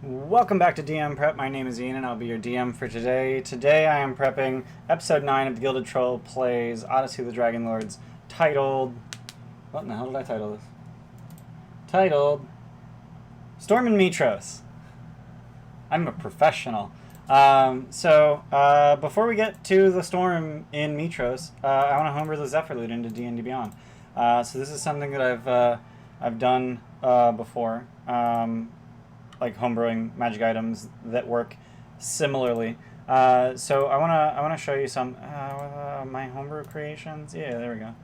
Welcome back to DM Prep. My name is Ian and I'll be your DM for today. Today I am prepping episode 9 of the Gilded Troll Plays Odyssey of the Dragon Lords, titled... What in the hell did I title this? Titled... Storm in Mytros. I'm a professional. Before we get to the storm in Mytros, I want to homebrew the Zephyr Loot into D&D Beyond. So this is something that I've done before. Like homebrewing magic items that work similarly. So I wanna show you some my homebrew creations. Yeah, there we go.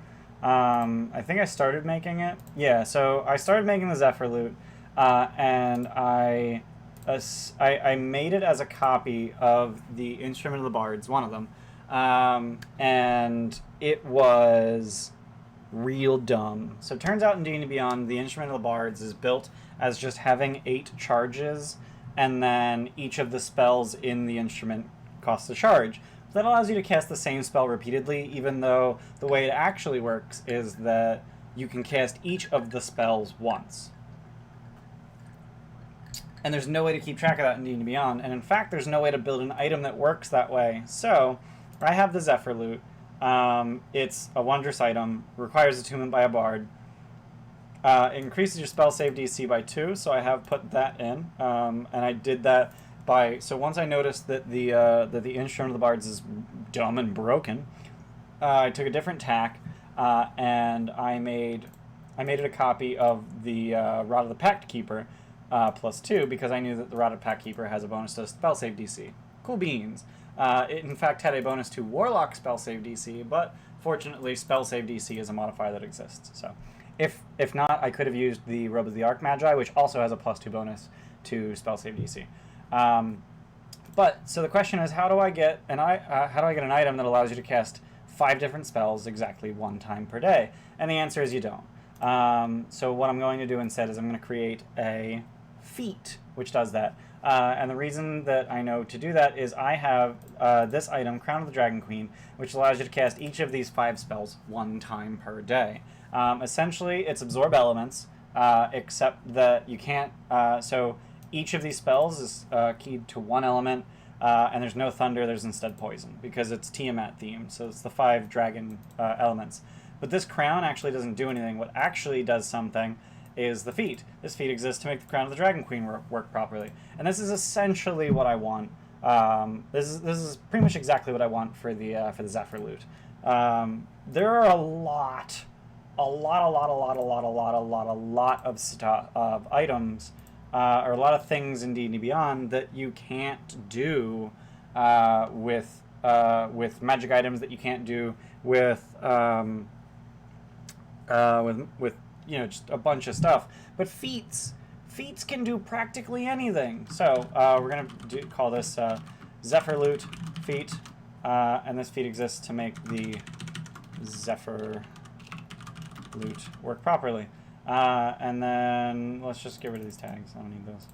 I think I started making it. Yeah, so I started making the Zephyr Loot, and I made it as a copy of the Instrument of the Bards, one of them, and it was real dumb. So it turns out in D&D Beyond, the Instrument of the Bards is built as just having 8 charges, and then each of the spells in the instrument costs a charge. That allows you to cast the same spell repeatedly, even though the way it actually works is that you can cast each of the spells once. And there's no way to keep track of that in D&D Beyond, and in fact there's no way to build an item that works that way. So I have the Zephyr Loot. It's a wondrous item, requires attunement by a bard. It increases your spell save DC by 2, so I have put that in, and I did that by... So once I noticed that the Instrument of the Bards is dumb and broken, I took a different tack, and I made it a copy of the Rod of the Pact Keeper plus 2, because I knew that the Rod of the Pact Keeper has a bonus to spell save DC. Cool beans. It in fact had a bonus to Warlock spell save DC, but fortunately spell save DC is a modifier that exists, so... If not, I could have used the Robe of the Archmagi, which also has a +2 bonus to spell save DC. So the question is, how do I get an item that allows you to cast 5 different spells exactly 1 time per day? And the answer is you don't. So what I'm going to do instead is I'm going to create a feat which does that. And the reason that I know to do that is I have this item, Crown of the Dragon Queen, which allows you to cast each of these 5 spells 1 time per day. Essentially, it's absorb elements, except that you can't... so each of these spells is keyed to 1 element, and there's no thunder, there's instead poison, because it's Tiamat themed, so it's the 5 dragon elements. But this crown actually doesn't do anything. What actually does something is the feat. This feat exists to make the Crown of the Dragon Queen work properly. And this is essentially what I want. This is pretty much exactly what I want for the Zephyr Loot. There are a lot of stuff, of items, or a lot of things in D&D Beyond that you can't do with magic items, that you can't do with you know, just a bunch of stuff. But feats can do practically anything. So we're gonna call this Zephyr Loot feat, and this feat exists to make the Zephyr Loot work properly. And then let's just get rid of these tags. I don't need those.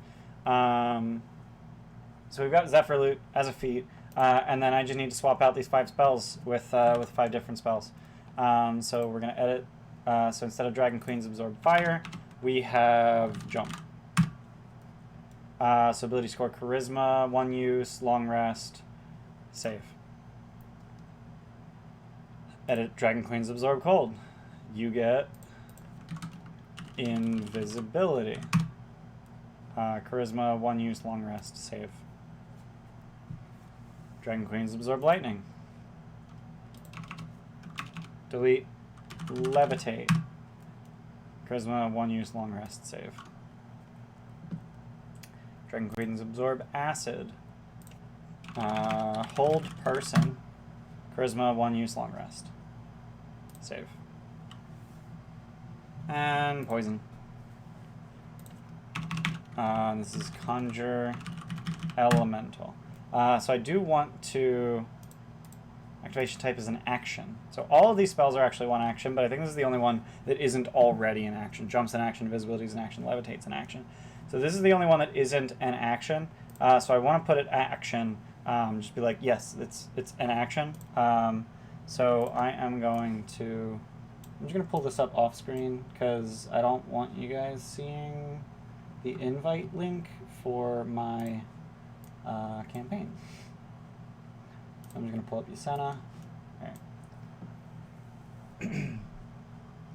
So we've got Zephyr Loot as a feat, and then I just need to swap out these 5 spells with 5 different spells. So we're gonna edit. So instead of Dragon Queen's Absorb Fire, we have Jump. So ability score Charisma, 1 use, Long Rest, Save. Edit Dragon Queen's Absorb Cold. You get Invisibility. Charisma, 1 use, Long Rest, Save. Dragon Queen's Absorb Lightning. Delete Levitate. Charisma, 1 use, Long Rest, Save. Dragon Queen's Absorb Acid. Hold Person. Charisma, 1 use, Long Rest, Save. And Poison. This is Conjure Elemental. So I do want to... Activation type is an action. So all of these spells are actually 1 action, but I think this is the only one that isn't already an action. Jump's an action, Invisibility is an action, Levitate's an action. So this is the only one that isn't an action. So I want to put it action. Just be like, yes, it's an action. So I am going to... I'm just going to pull this up off screen because I don't want you guys seeing the invite link for my campaign. I'm just going to pull up Yasena. Right.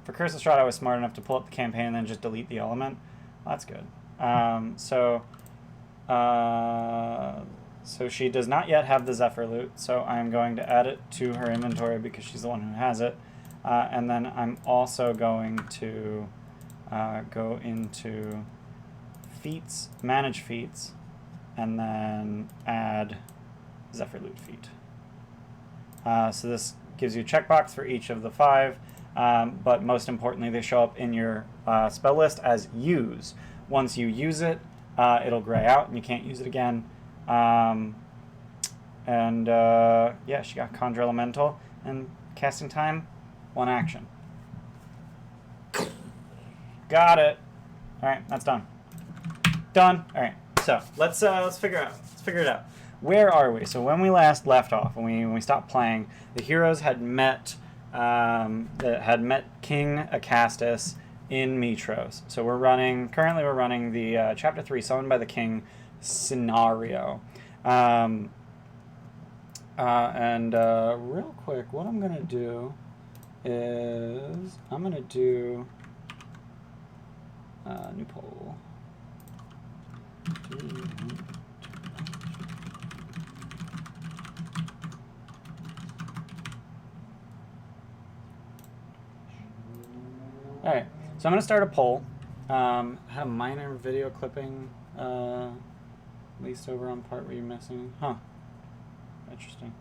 For Curse of Strahd, I was smart enough to pull up the campaign and then just delete the element. Well, that's good. So she does not yet have the Zephyr loot, so I'm going to add it to her inventory because she's the one who has it. And then I'm also going to go into feats, manage feats, and then add Zephyr loot feat. So this gives you a checkbox for each of the 5, but most importantly, they show up in your spell list as use. Once you use it, it'll gray out and you can't use it again. Yeah, she got Conjure Elemental, and casting time, 1 action. Got it. All right, that's done. Done. All right, so let's figure it out. Where are we? So when we last left off, when we stopped playing, the heroes had met King Acastus in Mytros. So currently we're running the Chapter 3 Summoned by the King scenario. And real quick, what I'm gonna do is I'm gonna do new poll. All right, so I'm gonna start a poll. Had a minor video clipping, at least over on part where you're missing. Huh. Interesting.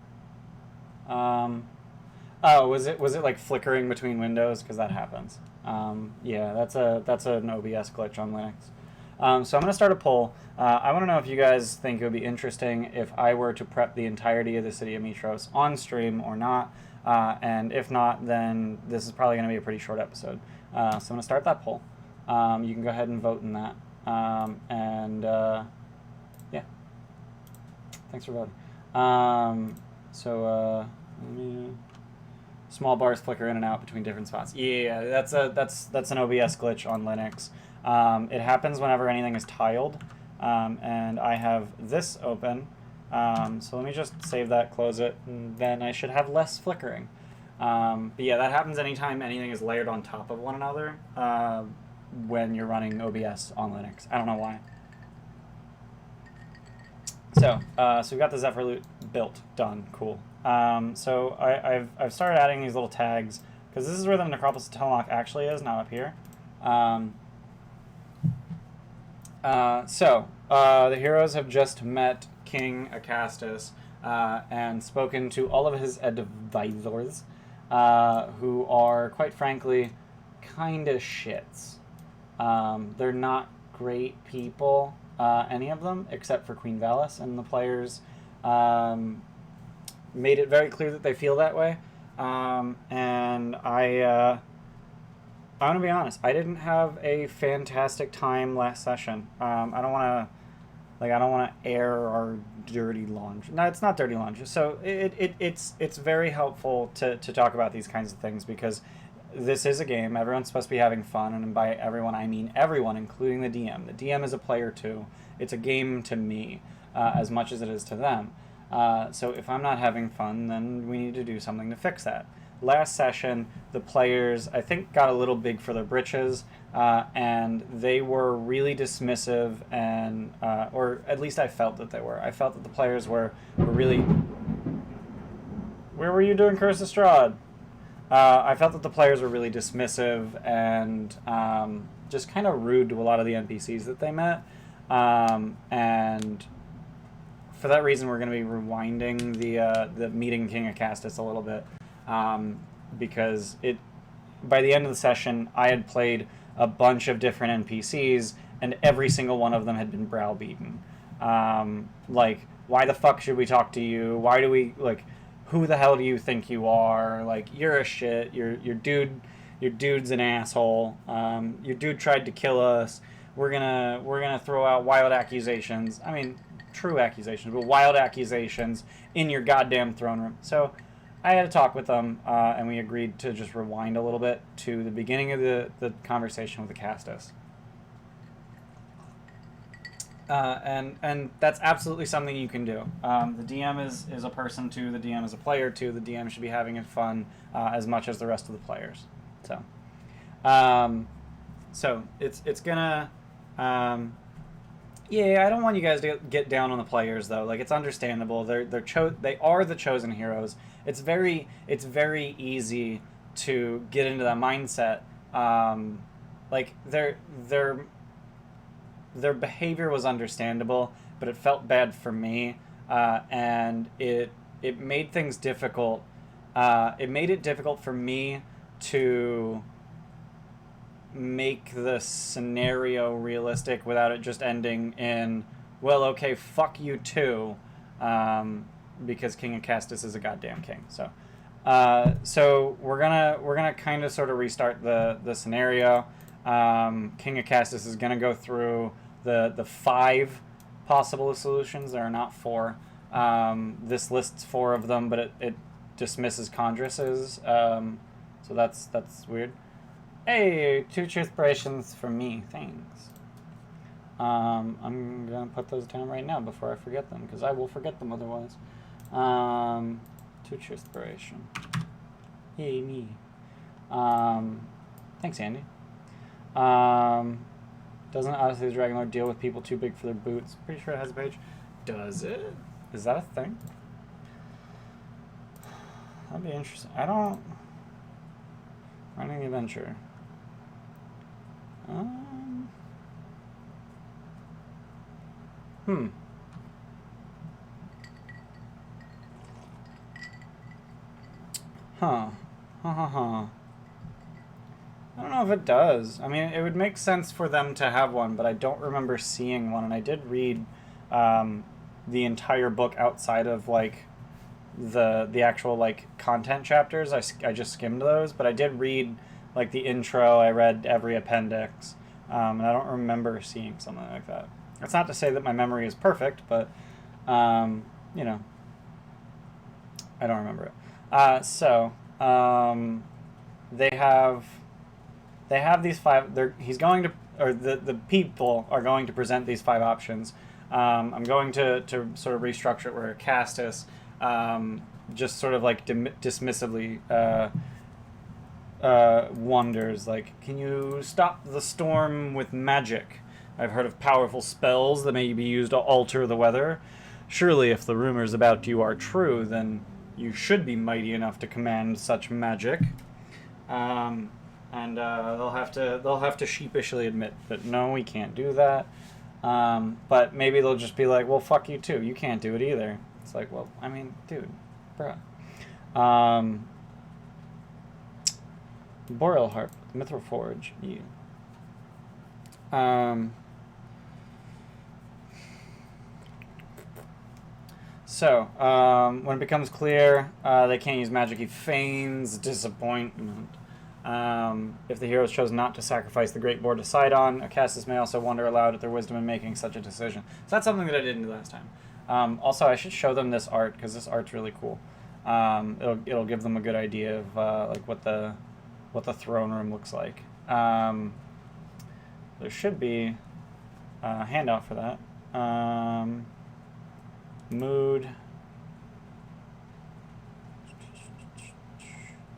Oh, was it like flickering between windows? Because that happens. Yeah, that's an OBS glitch on Linux. So I'm going to start a poll. I want to know if you guys think it would be interesting if I were to prep the entirety of the city of Mytros on stream or not. And if not, then this is probably going to be a pretty short episode. So I'm going to start that poll. You can go ahead and vote in that. Yeah. Thanks for voting. Let me... Small bars flicker in and out between different spots. Yeah, that's an OBS glitch on Linux. It happens whenever anything is tiled, and I have this open. So let me just save that, close it, and then I should have less flickering. But yeah, that happens anytime anything is layered on top of one another when you're running OBS on Linux. I don't know why. So we've got the Zephyr loot built, done, cool. So I've started adding these little tags because this is where the Necropolis of Telmach actually is, not up here. The heroes have just met King Acastus and spoken to all of his advisors, who are, quite frankly, kind of shits. They're not great people, any of them, except for Queen Valis, and the players made it very clear that they feel that way. And I want to be honest, I didn't have a fantastic time last session. I don't want to air our dirty laundry. No, it's not dirty laundry. So it's very helpful to talk about these kinds of things because this is a game. Everyone's supposed to be having fun, and by everyone I mean everyone, including the DM. The DM is a player too. It's a game to me as much as it is to them. So if I'm not having fun, then we need to do something to fix that. Last session, the players, I think, got a little big for their britches, and they were really dismissive, and or at least I felt that they were. I felt that the players were really... Where were you doing Curse of Strahd? I felt that the players were really dismissive and just kind of rude to a lot of the NPCs that they met. And for that reason, we're going to be rewinding the meeting King Acastus a little bit. Because by the end of the session, I had played a bunch of different NPCs, and every single one of them had been browbeaten. Like, why the fuck should we talk to you? Why do we, like, who the hell do you think you are? Like, you're a shit. Your dude's an asshole. Your dude tried to kill us. We're gonna throw out wild accusations. I mean, true accusations, but wild accusations in your goddamn throne room. So I had a talk with them, and we agreed to just rewind a little bit to the beginning of the conversation with the Acastus. And that's absolutely something you can do. The DM is a person too. The DM is a player too. The DM should be having fun as much as the rest of the players. So, it's gonna. Yeah, I don't want you guys to get down on the players though. Like, it's understandable. They are the chosen heroes. It's very easy to get into that mindset. Like their behavior was understandable, but it felt bad for me, and it made things difficult. It made it difficult for me to make the scenario realistic without it just ending in, well, okay, fuck you too, because King of Castus is a goddamn king. So we're gonna kind of sort of restart the scenario. King of Castus is gonna go through the 5 possible solutions. There are not 4. This lists 4 of them, but it dismisses Condris's. So that's weird. Hey, 2 inspirations from me. Thanks. I'm gonna put those down right now before I forget them, because I will forget them otherwise. 2 inspiration. Yay, me. Thanks, Andy. Doesn't Odyssey the Dragonlord deal with people too big for their boots? Pretty sure it has a page. Does it? Is that a thing? That'd be interesting. I don't... Running adventure. Huh. I don't know if it does. I mean, it would make sense for them to have one, but I don't remember seeing one. And I did read the entire book outside of, like, the actual, like, content chapters. I just skimmed those, but I did read, like, the intro. I read every appendix, and I don't remember seeing something like that. That's not to say that my memory is perfect, but, you know, I don't remember it. They have these 5. He's going to, or the people are going to present these 5 options. I'm going to sort of restructure it where Castus just sort of like dismissively wonders, like, can you stop the storm with magic? I've heard of powerful spells that may be used to alter the weather. Surely, if the rumors about you are true, then you should be mighty enough to command such magic. And they'll have to sheepishly admit that no, we can't do that. But maybe they'll just be like, well, fuck you too. You can't do it either. It's like, well, I mean, dude, bruh. Boreal Harp, Mithril Forge, you. When it becomes clear they can't use magic, he feigns disappointment. If the heroes chose not to sacrifice the Great Boar to Sidon, Castus may also wonder aloud at their wisdom in making such a decision. So that's something that I didn't do last time. Also, I should show them this art, because this art's really cool. It'll give them a good idea of like what the throne room looks like. There should be a handout for that. Mood.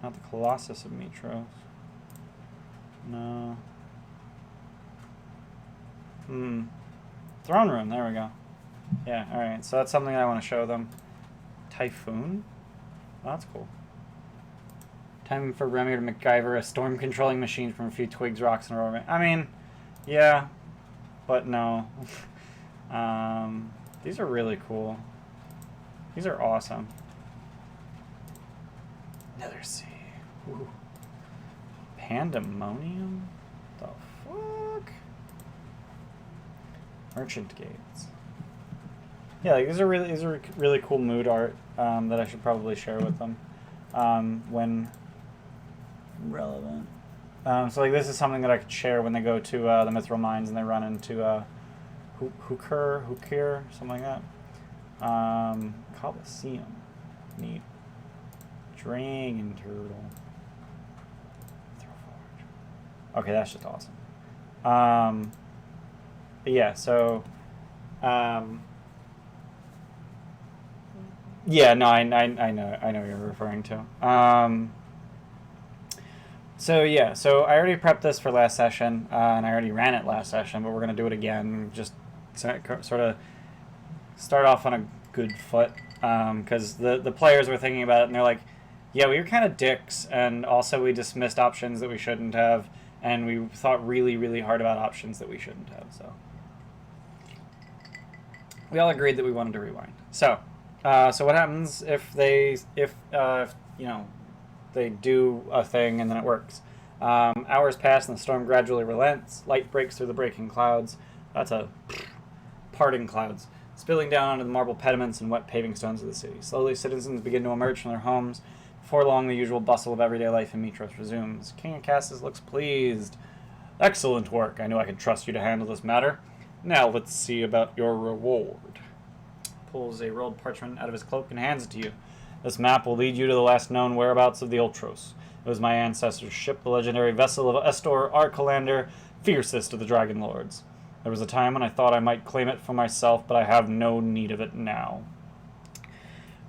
Not the Colossus of Mytros. No. Throne room, there we go. Yeah, alright, so that's something I want to show them. Typhoon? Oh, that's cool. Time for Remy to MacGyver a storm-controlling machine from a few twigs, rocks, and a rubber. I mean, yeah, but no. These are really cool. These are awesome. Nether Sea. Ooh. Pandemonium? The fuck? Merchant Gates. Yeah, like, these are really cool mood art that I should probably share with them when relevant. So like, this is something that I could share when they go to the Mithril Mines and they run into Hukir, something like that. Colosseum. Neat. Dragon Turtle. Okay, that's just awesome. But yeah, so Yeah, no, I know what you're referring to. So yeah, so I already prepped this for last session, and I already ran it last session, but we're gonna do it again, just sort of start off on a good foot, because the players were thinking about it, and they're like, yeah, we were kind of dicks, and also we dismissed options that we shouldn't have, and we thought really, really hard about options that we shouldn't have. So we all agreed that we wanted to rewind. So what happens if you know, they do a thing and then it works? Hours pass and the storm gradually relents. Light breaks through the breaking clouds. That's a parting clouds, spilling down onto the marble pediments and wet paving stones of the city. Slowly, citizens begin to emerge from their homes. Before long, the usual bustle of everyday life in Mytros resumes. King Colossus looks pleased. Excellent work. I knew I could trust you to handle this matter. Now let's see about your reward. Pulls a rolled parchment out of his cloak and hands it to you. This map will lead you to the last known whereabouts of the Ultros. It was my ancestor's ship, the legendary vessel of Estor Archelander, fiercest of the Dragon Lords. There was a time when I thought I might claim it for myself, but I have no need of it now.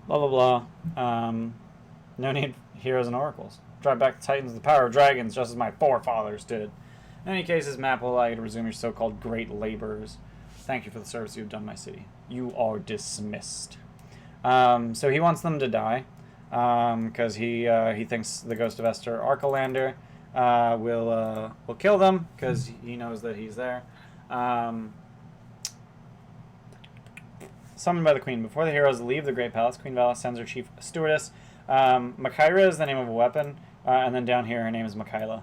Blah, blah, blah. No need for heroes and oracles. Drive back the Titans with the power of dragons, just as my forefathers did. In any case, this map will allow you to resume your so-called great labors. Thank you for the service you have done my city. You are dismissed. So he wants them to die, because he thinks the ghost of Esther Archelander will kill them, because he knows that he's there. Summoned by the queen. Before the heroes leave the great palace, Queen Valis sends her chief stewardess. Makira is the name of a weapon, and then down here her name is Makayla.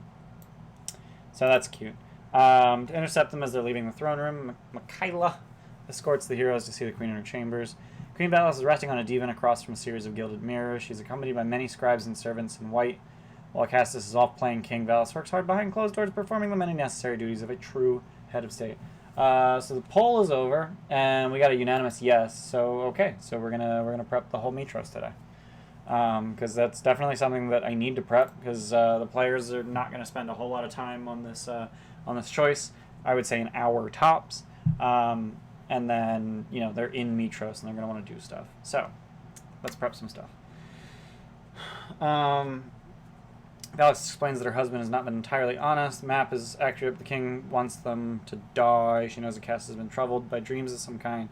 So that's cute. To intercept them as they're leaving the throne room, Makayla escorts the heroes to see the queen in her chambers. Queen Valis is resting on a divan across from a series of gilded mirrors. She's accompanied by many scribes and servants in white. While Colossus is off playing king, Valis works hard behind closed doors, performing the many necessary duties of a true head of state. So the poll is over, and we got a unanimous yes. So okay, so we're gonna prep the whole Mytros today, because that's definitely something that I need to prep, because the players are not going to spend a whole lot of time on this choice. I would say an hour tops, and then they're in Mytros and they're going to want to do stuff. So let's prep some stuff. Alex explains that her husband has not been entirely honest. The map is accurate. The king wants them to die. She knows the cast has been troubled by dreams of some kind.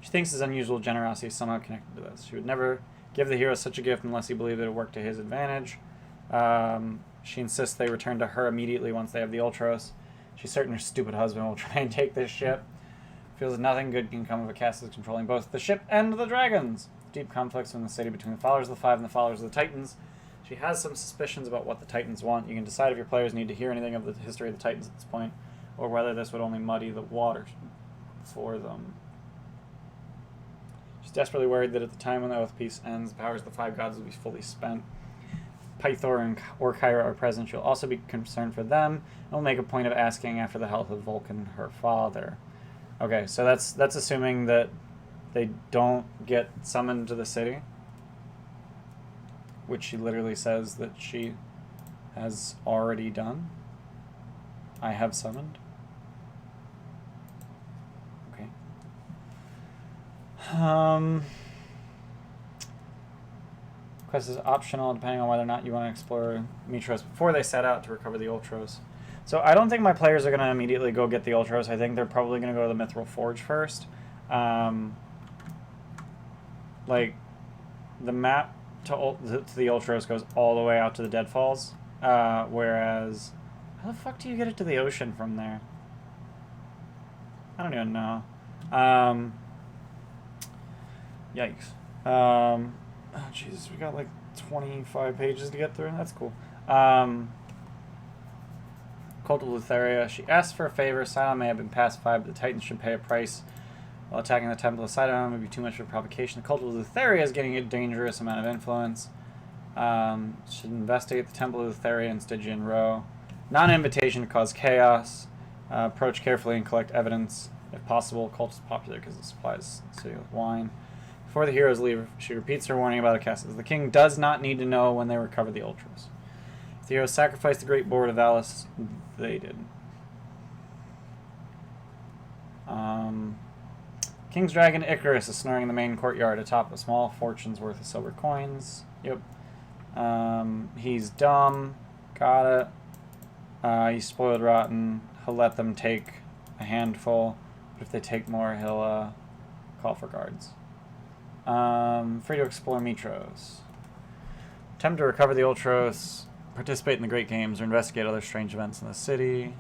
She thinks his unusual generosity is somehow connected to this. She would never give the hero such a gift unless he believed it would work to his advantage. She insists they return to her immediately once they have the Ultros. She's certain her stupid husband will try and take this ship. Feels that nothing good can come of a cast controlling both the ship and the dragons. Deep conflicts in the city between the followers of the Five and the followers of the Titans. She has some suspicions about what the Titans want. You can decide if your players need to hear anything of the history of the Titans at this point, or whether this would only muddy the waters for them. She's desperately worried that at the time when the Oath of Peace ends, the powers of the Five Gods will be fully spent. Pythor or Kyra are present. She'll also be concerned for them, and will make a point of asking after the health of Vulcan, her father. Okay, so that's assuming that they don't get summoned to the city, which she literally says that she has already done. I have summoned. Okay. Quest is optional depending on whether or not you want to explore Mytros before they set out to recover the Ultros. So I don't think my players are going to immediately go get the Ultros. I think they're probably going to go to the Mithril Forge first. Like, the map to the Ultros goes all the way out to the Deadfalls, whereas how the fuck do you get it to the ocean from there? I don't even know. Yikes. Oh Jesus, we got like 25 pages to get through. That's cool. Cult of Lutheria. She asked for a favor. Sidon may have been pacified, but the Titans should pay a price. While attacking the Temple of Sidon would be too much of a provocation. The Cult of Lutheria is getting a dangerous amount of influence. Should investigate the Temple of Lutheria in Stygian Row. Non-invitation to cause chaos. Approach carefully and collect evidence. If possible, cult is popular because it supplies the city with wine. Before the heroes leave, she repeats her warning about Colossus. The king does not need to know when they recover the Ultras. If the heroes sacrificed the great board of Alice, they did. King's Dragon Icarus is snoring in the main courtyard atop a small fortune's worth of silver coins. Yep. He's dumb. Got it. He's spoiled rotten. He'll let them take a handful. But if they take more, he'll call for guards. Free to explore Mytros. Attempt to recover the Ultros, participate in the Great Games, or investigate other strange events in the city.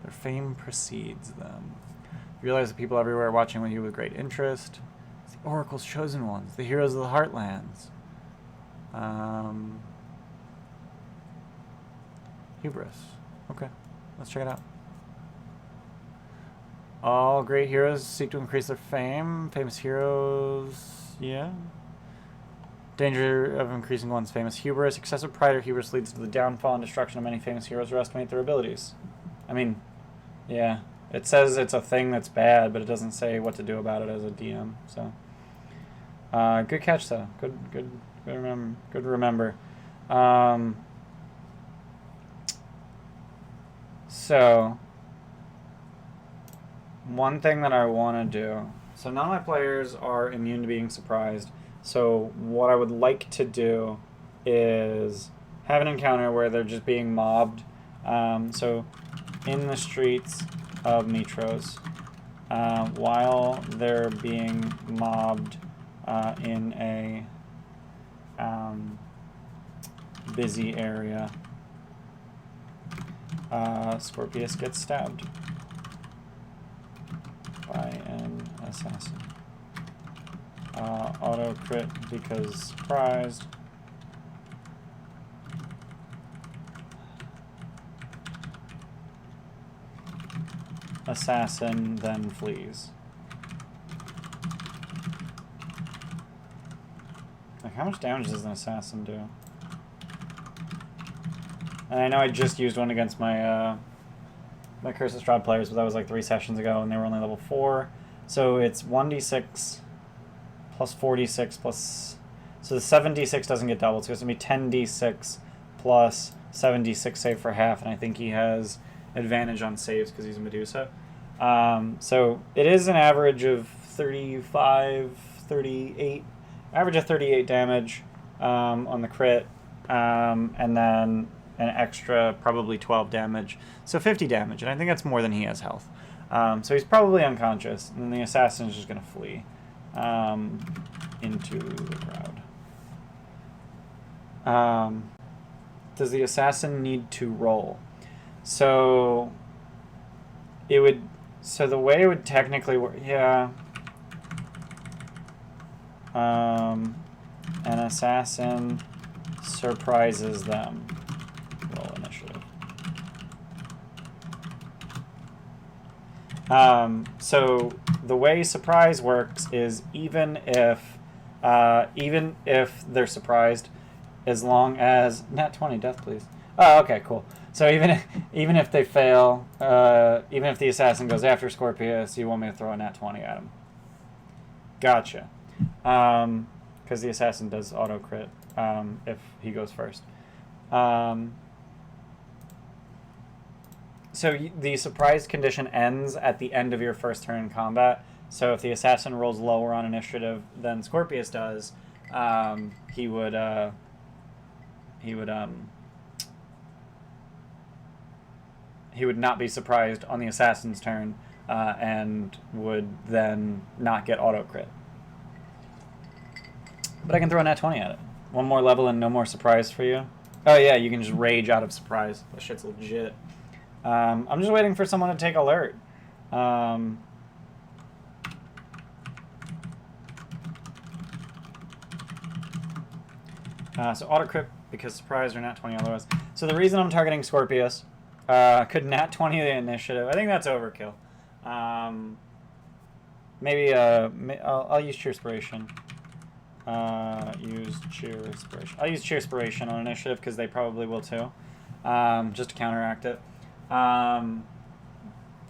Their fame precedes them. Realize the people everywhere are watching with you with great interest. It's the Oracle's chosen ones, the heroes of the Heartlands. Hubris. Okay, let's check it out. All great heroes seek to increase their fame. Famous heroes, yeah. Danger of increasing one's famous hubris. Excessive pride or hubris leads to the downfall and destruction of many famous heroes or estimate their abilities. I mean, yeah. It says it's a thing that's bad, but it doesn't say what to do about it as a DM. So, good catch though. Good remember. So, one thing that I want to do. So none of my players are immune to being surprised. So what I would like to do is have an encounter where they're just being mobbed. So in the streets of Mytros, while they're being mobbed in a busy area, Scorpius gets stabbed by an assassin. Auto crit because surprised. Assassin then flees. Like, how much damage does an assassin do? And I know I just used one against my my Curse of Strahd players, but that was like 3 sessions ago, and they were only level 4. So it's 1d6 plus 4d6 plus... So the 7d6 doesn't get doubled, so it's going to be 10d6 plus 7d6 save for half, and I think he has advantage on saves because he's a Medusa. So it is an average of 38 damage on the crit, and then an extra probably 12 damage, so 50 damage, and I think that's more than he has health. So he's probably unconscious, and then the assassin is just going to flee into the crowd. Does the assassin need to roll? So it would. So the way it would technically work, yeah. An assassin surprises them. Roll initiative. So the way surprise works is even if they're surprised, as long as nat 20 death, please. Oh, okay, cool. So even if they fail, even if the assassin goes after Scorpius, you want me to throw a nat 20 at him. Gotcha. Because the assassin does auto crit if he goes first. So the surprise condition ends at the end of your first turn in combat. So if the assassin rolls lower on initiative than Scorpius does, he would not be surprised on the assassin's turn, and would then not get auto crit. But I can throw a nat 20 at it. One more level and no more surprise for you. Oh yeah, you can just rage out of surprise. That shit's legit. I'm just waiting for someone to take alert. So auto crit because surprise or nat 20 otherwise. So the reason I'm targeting Scorpius, could nat 20 the initiative. I think that's overkill. Maybe I'll use Cheerspiration. Use Cheerspiration. I'll use Cheerspiration on initiative because they probably will too, just to counteract it.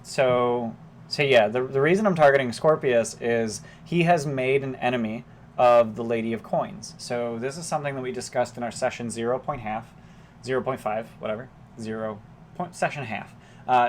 So yeah, the reason I'm targeting Scorpius is he has made an enemy of the Lady of Coins. So this is something that we discussed in our session 0.5, whatever, session half.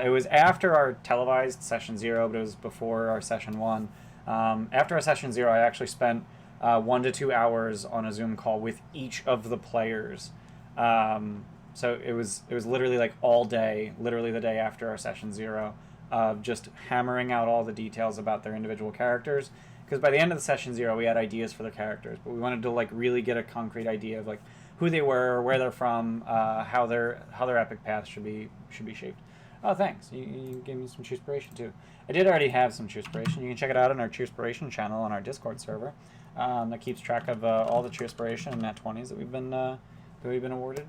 It was after our televised session 0, but it was before our session 1. After a session 0, I actually spent 1 to 2 hours on a Zoom call with each of the players. So it was literally like all day, literally the day after our session 0, of just hammering out all the details about their individual characters. Because by the end of the session 0, we had ideas for the characters, but we wanted to like really get a concrete idea of like who they were, where they're from, how their epic path should be shaped. Oh, thanks. You gave me some Cheerspiration too. I did already have some Cheerspiration. You can check it out on our Cheerspiration channel on our Discord server. That keeps track of all the Cheerspiration and Nat 20s that we've been awarded.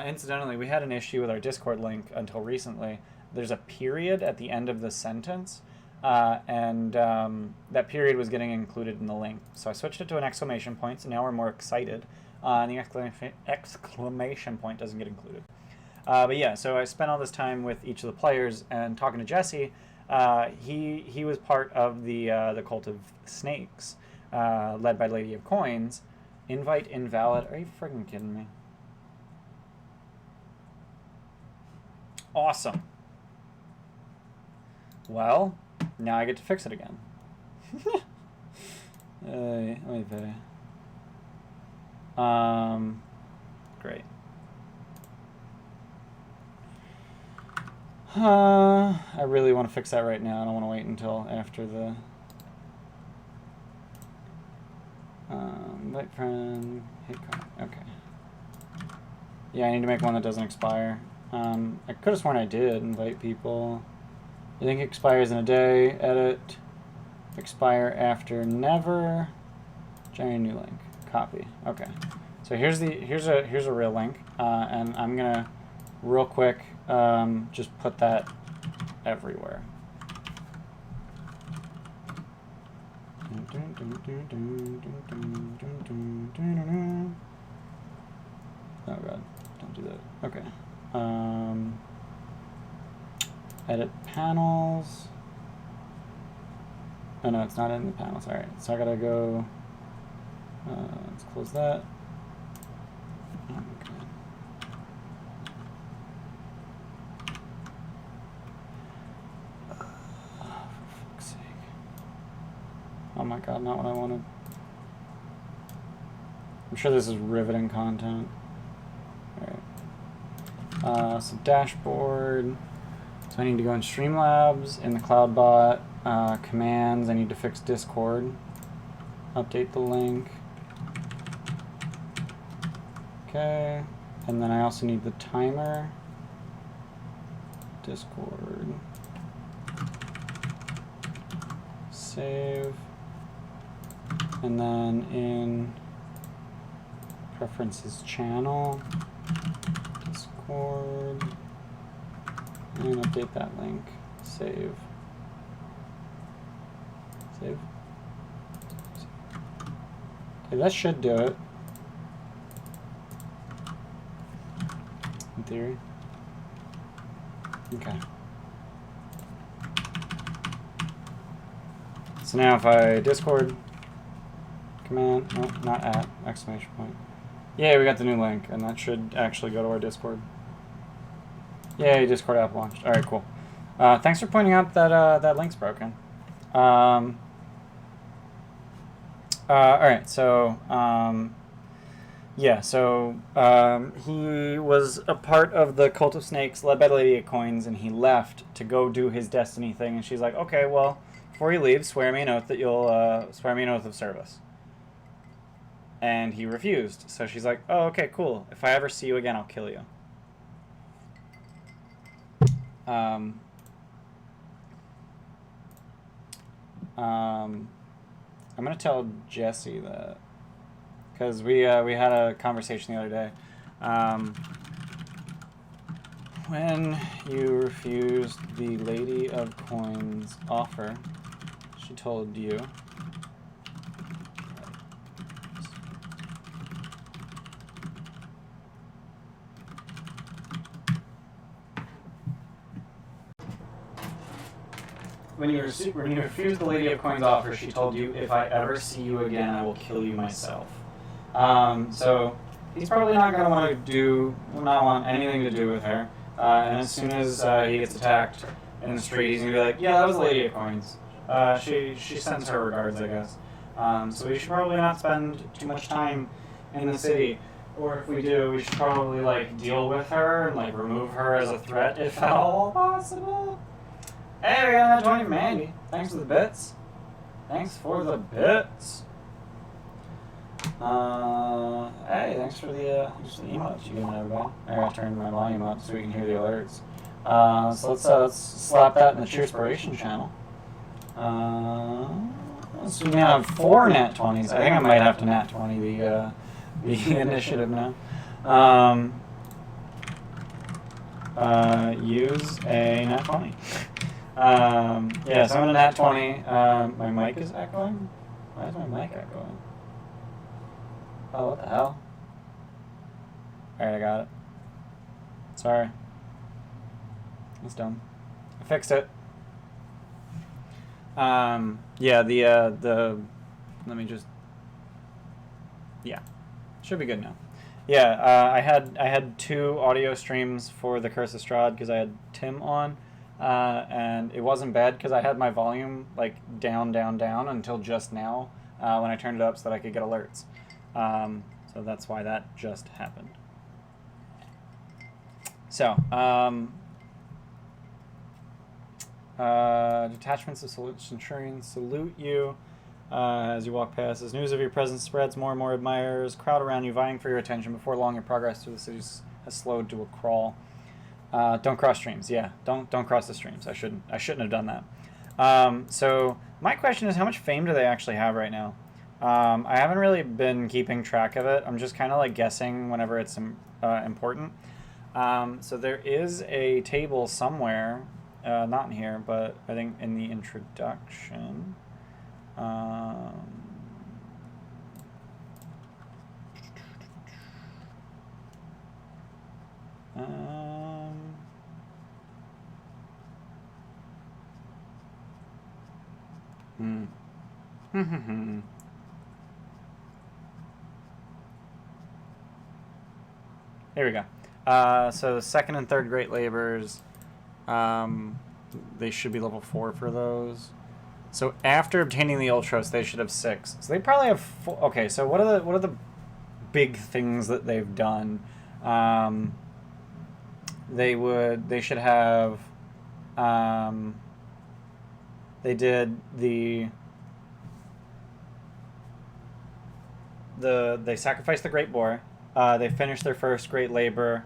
Incidentally, we had an issue with our Discord link until recently. There's a period at the end of the sentence, and that period was getting included in the link. So I switched it to an exclamation point, so now we're more excited, and the exclamation point doesn't get included. But yeah, so I spent all this time with each of the players and talking to Jesse. He was part of the Cult of Snakes, led by Lady of Coins. Invite invalid. Are you freaking kidding me? Awesome. Well, now I get to fix it again. Great. I really want to fix that right now. I don't want to wait until after the invite friend, hit comment. Okay. Yeah, I need to make one that doesn't expire. I could have sworn I did invite people. I think it expires in a day. Edit. Expire after never. Generate a new link. Copy. Okay. So here's a real link, and I'm gonna real quick just put that everywhere. Oh god, don't do that. Okay. Edit panels. Oh no, it's not in the panels. Alright, so I gotta go. Let's close that. Okay. For fuck's sake. Oh my god, not what I wanted. I'm sure this is riveting content. Alright. So dashboard. So I need to go in Streamlabs, in the CloudBot, commands. I need to fix Discord. Update the link. Okay. And then I also need the timer. Discord. Save. And then in preferences channel, Discord. And update that link. Save. Save. Okay, that should do it. In theory. Okay. So now if I Discord command, no, not at, exclamation point. Yay, we got the new link, and that should actually go to our Discord. Yay, Discord app launched. Alright, cool. Thanks for pointing out that that link's broken. Alright, so, yeah, so he was a part of the Cult of Snakes, led by the Lady of Coins, and he left to go do his destiny thing, and she's like, okay, well, before you leave, swear me an oath that you'll, swear me an oath of service. And he refused, so she's like, oh, okay, cool. If I ever see you again, I'll kill you. I'm gonna tell Jesse that, because we had a conversation the other day. When you refused the Lady of Coins offer, she told you. When you refused the Lady of Coins offer, she told you, if I ever see you again, I will kill you myself. So he's probably not going to want anything to do with her. And as soon as he gets attacked in the street, he's going to be like, yeah, that was the Lady of Coins. She sends her regards, I guess. So we should probably not spend too much time in the city. Or if we do, we should probably, like, deal with her and, like, remove her as a threat if at all possible. Hey, we got that 20 from Andy. Thanks for the bits. Thanks for the bits. Hey, thanks for the emotes you giving everybody. I turned my volume up so we can hear the alerts. So let's slap that in the Cheerspiration channel. So we have 4 nat 20s. I think I might have to nat 20 the initiative now. Use a nat 20. Yeah, so I'm in a nat 20. My mic is echoing? Why is my mic echoing? Oh, what the hell? Alright, I got it. Sorry. That's dumb. I fixed it. Yeah, let me just, yeah, should be good now. Yeah, I had 2 audio streams for the Curse of Strahd because I had Tim on, and it wasn't bad because I had my volume like down until just now when I turned it up so that I could get alerts. So that's why that just happened. So, detachments of Centurions salute you as you walk past. As news of your presence spreads, more and more admirers crowd around you, vying for your attention. Before long, your progress through the city has slowed to a crawl. Don't cross streams. Yeah, don't cross the streams. I shouldn't have done that. So my question is, how much fame do they actually have right now? I haven't really been keeping track of it. I'm just kind of like guessing whenever it's important. So there is a table somewhere. Not in here, but I think in the introduction. Here we go. So 2nd and 3rd Great Labors. They should be level 4 for those. So after obtaining the Ultros, they should have 6. So they probably have 4. Okay, so what are the big things that they've done? They should have. They did they sacrificed the Great Boar. They finished their first Great Labor,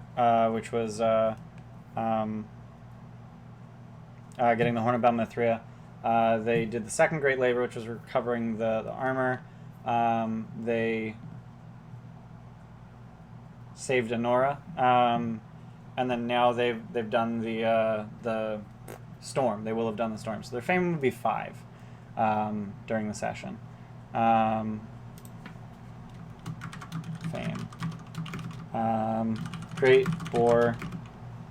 which was getting the Horn of Mithria. They did the 2nd Great Labor, which was recovering the armor. They saved Anora, and then now they've done the storm. They will have done the storm. So their fame would be 5 during the session. Fame. Great Boar.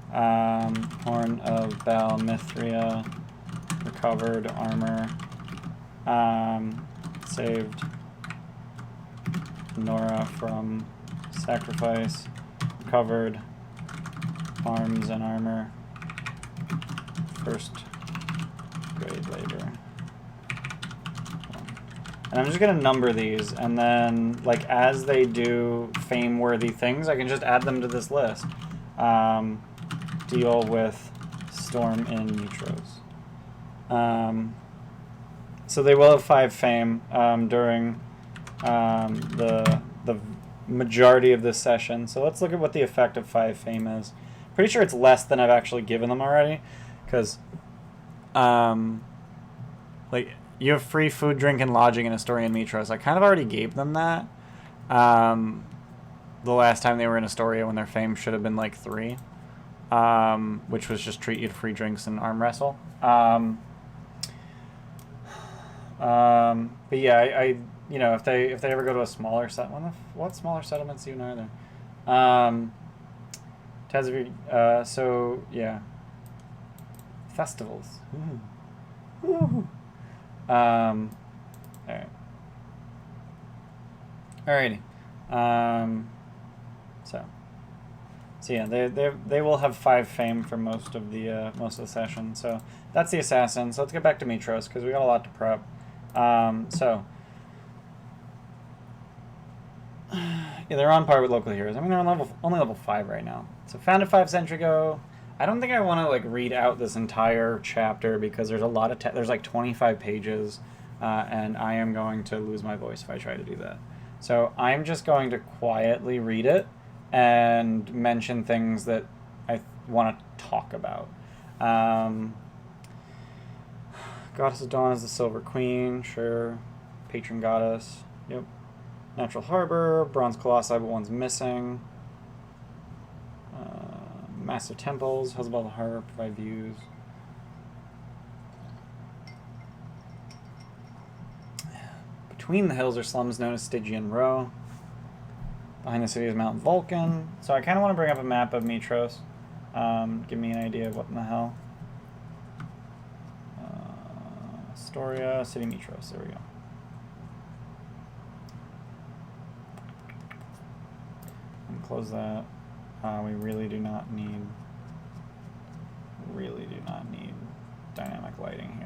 Horn of Mithria, recovered armor, saved Nora from sacrifice, recovered arms and armor, 1st Great Labor. And I'm just going to number these, and then, like, as they do fame-worthy things, I can just add them to this list. Deal with storm in Mytros. So they will have 5 fame during the majority of this session. So let's look at what the effect of 5 fame is. Pretty sure it's less than I've actually given them already, because like, you have free food, drink, and lodging in Astoria and Mytros. I kind of already gave them that the last time they were in Astoria, when their fame should have been like 3. Which was just treat you to free drinks and arm wrestle. But yeah, I you know, if they ever go to a smaller what smaller settlements even are there? So yeah, festivals. Ooh. All right. Alrighty. So yeah, they will have 5 fame for most of the session. So that's the assassin. So let's get back to Mytros because we got a lot to prep. So yeah, they're on par with local heroes. I mean, they're on only level 5 right now. So founded 5 centuries ago. I don't think I want to like read out this entire chapter because there's a lot of there's like 25 pages, and I am going to lose my voice if I try to do that. So I'm just going to quietly read it and mention things that I want to talk about. Goddess of Dawn is the Silver Queen, sure. Patron Goddess, yep. Natural Harbor, Bronze Colossi, but one's missing. Massive Temples, Husband the Harbor, provide views. Between the hills are slums known as Stygian Row. Behind the city is Mount Vulcan. So I kind of want to bring up a map of Mytros. Give me an idea of what in the hell. Astoria, City Mytros, there we go. And close that. We really do not need dynamic lighting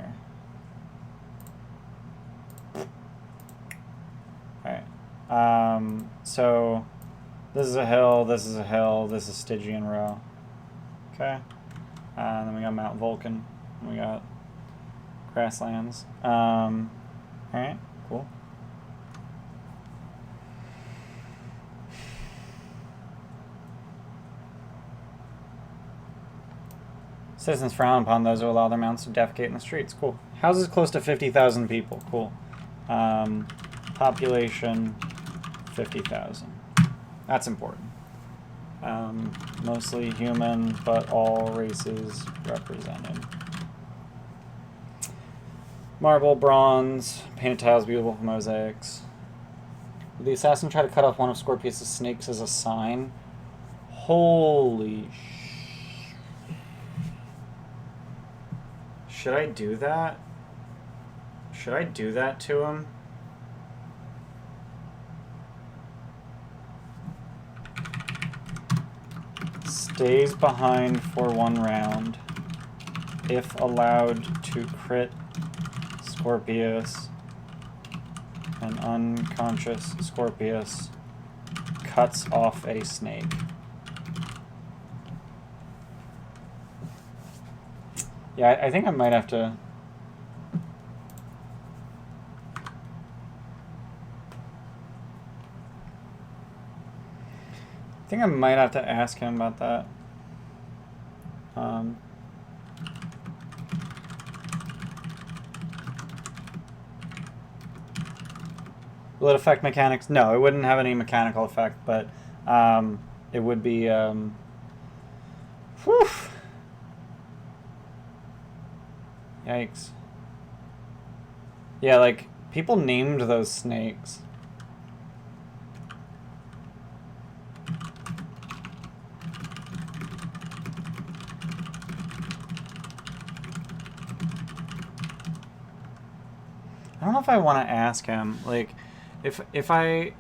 here. Alright. So this is a hill, this is a hill, this is Stygian Row. Okay. And then we got Mount Vulcan. And we got grasslands. Alright, cool. Citizens frown upon those who allow their mounts to defecate in the streets. Cool. Houses close to 50,000 people. Cool. Population 50,000. That's important. Mostly human, but all races represented. Marble, bronze, painted tiles, beautiful mosaics. Did the assassin try to cut off one of Scorpius' snakes as a sign? Holy shit. Should I do that? Should I do that to him? Stays behind for 1 round. If allowed to crit Scorpius, an unconscious Scorpius cuts off a snake. Yeah, I think I might have to... I think I might have to ask him about that. Will it affect mechanics? No, it wouldn't have any mechanical effect, but it would be... whew. Yikes. Yeah, like, people named those snakes. I don't know if I want to ask him. Like, if I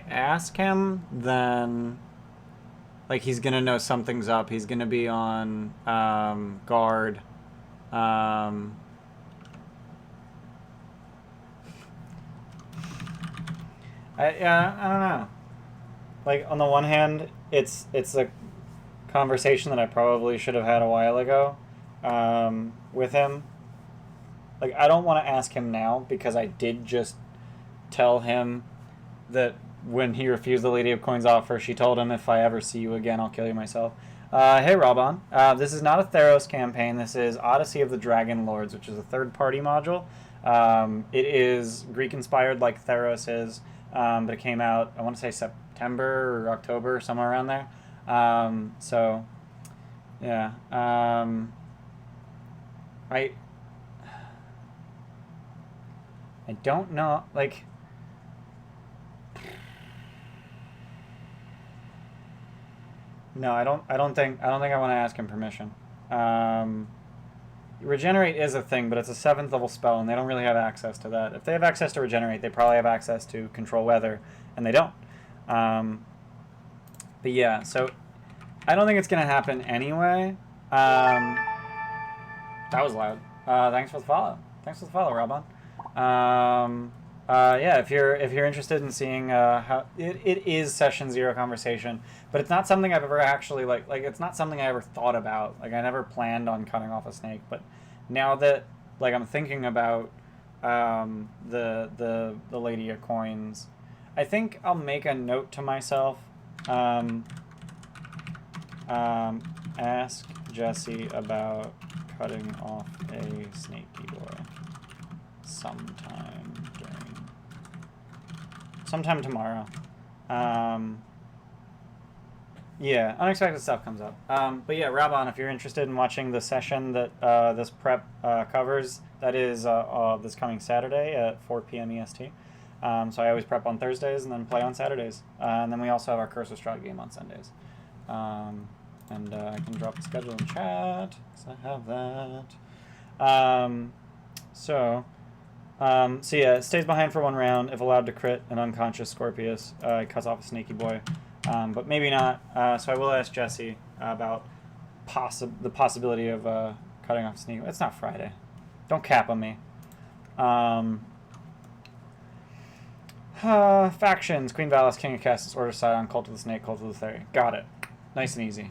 ask him, then like he's gonna know something's up. He's gonna be on guard. I don't know. Like, on the one hand, it's a conversation that I probably should have had a while ago with him. Like, I don't want to ask him now because I did just tell him that when he refused the Lady of Coins offer, she told him, if I ever see you again, I'll kill you myself. Hey, Robon. This is not a Theros campaign. This is Odyssey of the Dragon Lords, which is a third-party module. It is Greek-inspired like Theros is, but it came out, I want to say September or October, somewhere around there. So, yeah. I don't know, like... No, I don't think I want to ask him permission. Regenerate is a thing, but it's a 7th level spell, and they don't really have access to that. If they have access to Regenerate, they probably have access to Control Weather, and they don't. But yeah, so I don't think it's gonna happen anyway. That was loud. Thanks for the follow. Thanks for the follow, Robon. Yeah, if you're interested in seeing how it is session 0 conversation, but it's not something I've ever actually like it's not something I ever thought about. Like I never planned on cutting off a snake, but now that like I'm thinking about the Lady of Coins, I think I'll make a note to myself. Ask Jesse about cutting off a snaky boy sometime tomorrow. Yeah, unexpected stuff comes up. But yeah, Rabon, if you're interested in watching the session that this prep covers, that is this coming Saturday at 4 p.m. EST. So I always prep on Thursdays and then play on Saturdays. And then we also have our Curse of Strahd game on Sundays. And I can drop the schedule in chat, because I have that. So yeah, it stays behind for 1 round. If allowed to crit an unconscious Scorpius, it cuts off a snaky boy. But maybe not. So I will ask Jesse about the possibility of cutting off a snaky boy. It's not Friday. Don't cap on me. Factions. Queen Valis, King of Castus, Order Scion, Cult of the Snake, Cult of the Fairy. Got it. Nice and easy.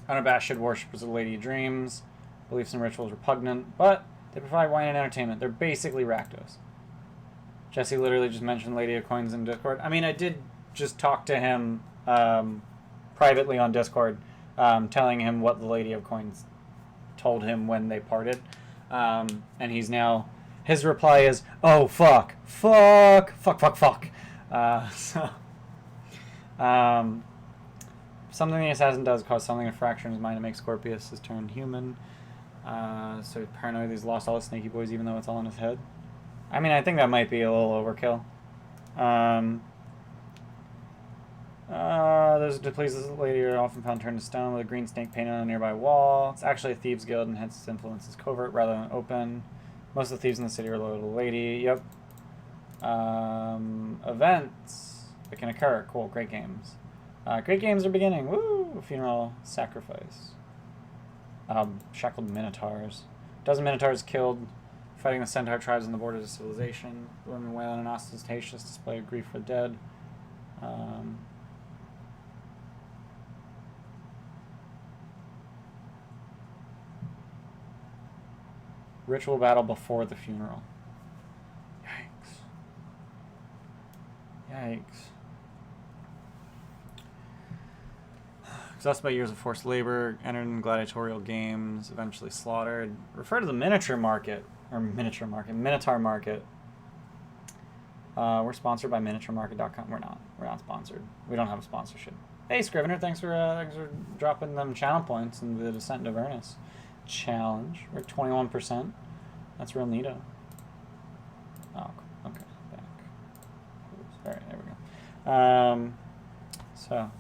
Unabashed worshippers of the Lady of Dreams. Beliefs and rituals repugnant, but they provide wine and entertainment. They're basically Rakdos. Jesse literally just mentioned Lady of Coins in Discord. I mean, I did just talk to him privately on Discord, telling him what the Lady of Coins told him when they parted. And he's now... His reply is, oh, fuck. Something the assassin does cause something to fracture in his mind to make Scorpius his turn human. So paranoid he's lost all his snaky boys even though it's all in his head. I mean, I think that might be a little overkill. Those who please this lady are often found turned to stone with a green snake painted on a nearby wall. It's actually a thieves' guild and hence its influence is covert rather than open. Most of the thieves in the city are loyal to the lady. Yep. Events that can occur. Cool. Great games. Great games are beginning. Woo! Funeral sacrifice. Shackled minotaurs. Dozen minotaurs killed fighting the centaur tribes on the borders of civilization. Women wail in an ostentatious display of grief for the dead. Ritual battle before the funeral. Yikes. Exhausted by years of forced labor, entered in gladiatorial games, eventually slaughtered. Refer to the miniature market. Minotaur market. We're sponsored by miniaturemarket.com. We're not. We're not sponsored. We don't have a sponsorship. Hey, Scrivener, thanks for dropping them channel points in the Descent into Avernus challenge. We're at 21%. That's real neato. Oh, okay. Back. All right, there we go. So,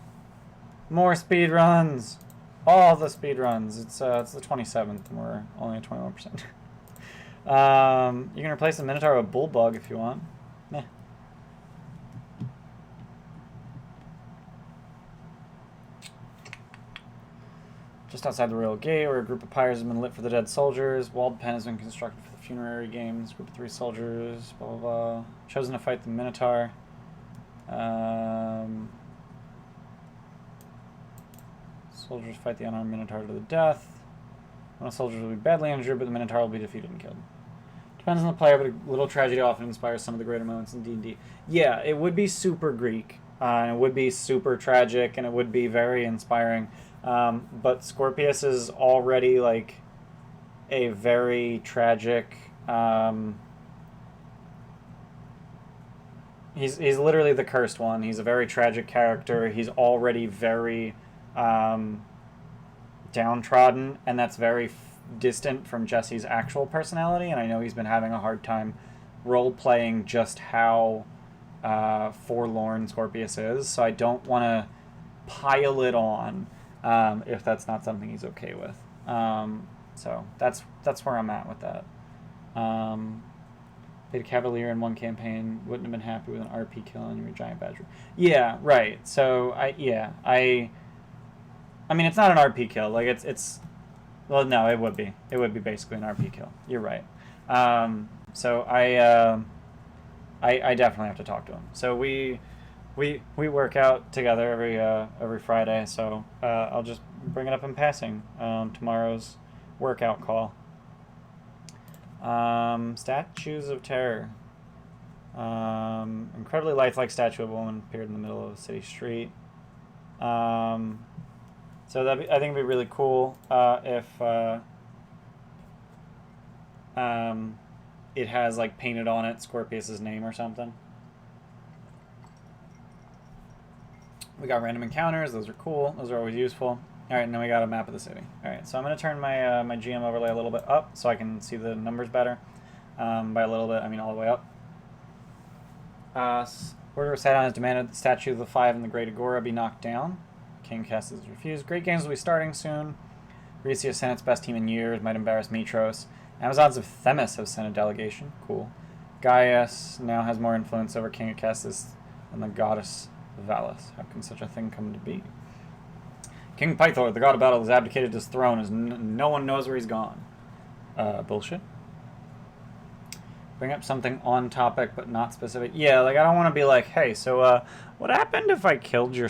more speed runs. All the speed runs. It's the 27th, and we're only at 21%. You can replace the Minotaur with Bulldog if you want. Meh. Just outside the royal gate, where a group of pyres has been lit for the dead soldiers. Walled pen has been constructed for the funerary games. Group of 3 soldiers, blah, blah, blah. Chosen to fight the Minotaur. Soldiers fight the unarmed Minotaur to the death. One of the soldiers will be badly injured, but the Minotaur will be defeated and killed. Depends on the player, but a little tragedy often inspires some of the greater moments in D&D. Yeah, it would be super Greek, and it would be super tragic, and it would be very inspiring. But Scorpius is already like a very tragic. He's literally the cursed one. He's a very tragic character. He's already very downtrodden, and that's very distant from Jesse's actual personality. And I know he's been having a hard time role playing just how forlorn Scorpius is. So I don't want to pile it on. If that's not something he's okay with. So that's where I'm at with that. Played a Cavalier in one campaign. Wouldn't have been happy with an RP kill on your giant badger. Yeah, right. So I mean, it's not an RP kill. Like it's well, no, it would be. It would be basically an RP kill. You're right. So I definitely have to talk to him. So we work out together every Friday. So I'll just bring it up in passing. Tomorrow's workout call. Statues of Terror. Incredibly lifelike statue of a woman appeared in the middle of a city street. So I think it'd be really cool if it has like painted on it Scorpius's name or something. We got random encounters. Those are cool. Those are always useful. All right, and then we got a map of the city. All right, so I'm going to turn my my GM overlay a little bit up so I can see the numbers better. By a little bit, I mean all the way up. Order of Sidon has demanded the statue of the Five and the Great Agora be knocked down. King Cass has refused. Great games will be starting soon. Rhesia sent its best team in years. Might embarrass Mytros. Amazons of Themis have sent a delegation. Cool. Gaius now has more influence over King Acastus than the goddess Valis. How can such a thing come to be? King Pythor, the god of battle, has abdicated his throne as no one knows where he's gone. Bullshit. Bring up something on topic but not specific. Yeah, like I don't want to be like, hey, so what happened if I killed your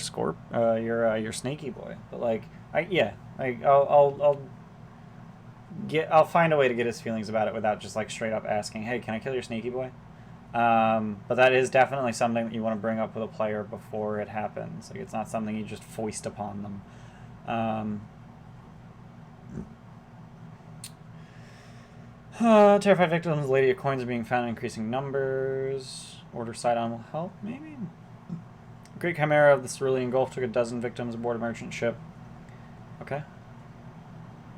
your snaky boy? But like, I'll find a way to get his feelings about it without just like straight up asking, hey, can I kill your snaky boy? But that is definitely something that you want to bring up with a player before it happens. Like it's not something you just foist upon them. Terrified victims, Lady of Coins are being found in increasing numbers. Order Sidon will help, maybe? Great Chimera of the Cerulean Gulf took a dozen victims aboard a merchant ship. Okay.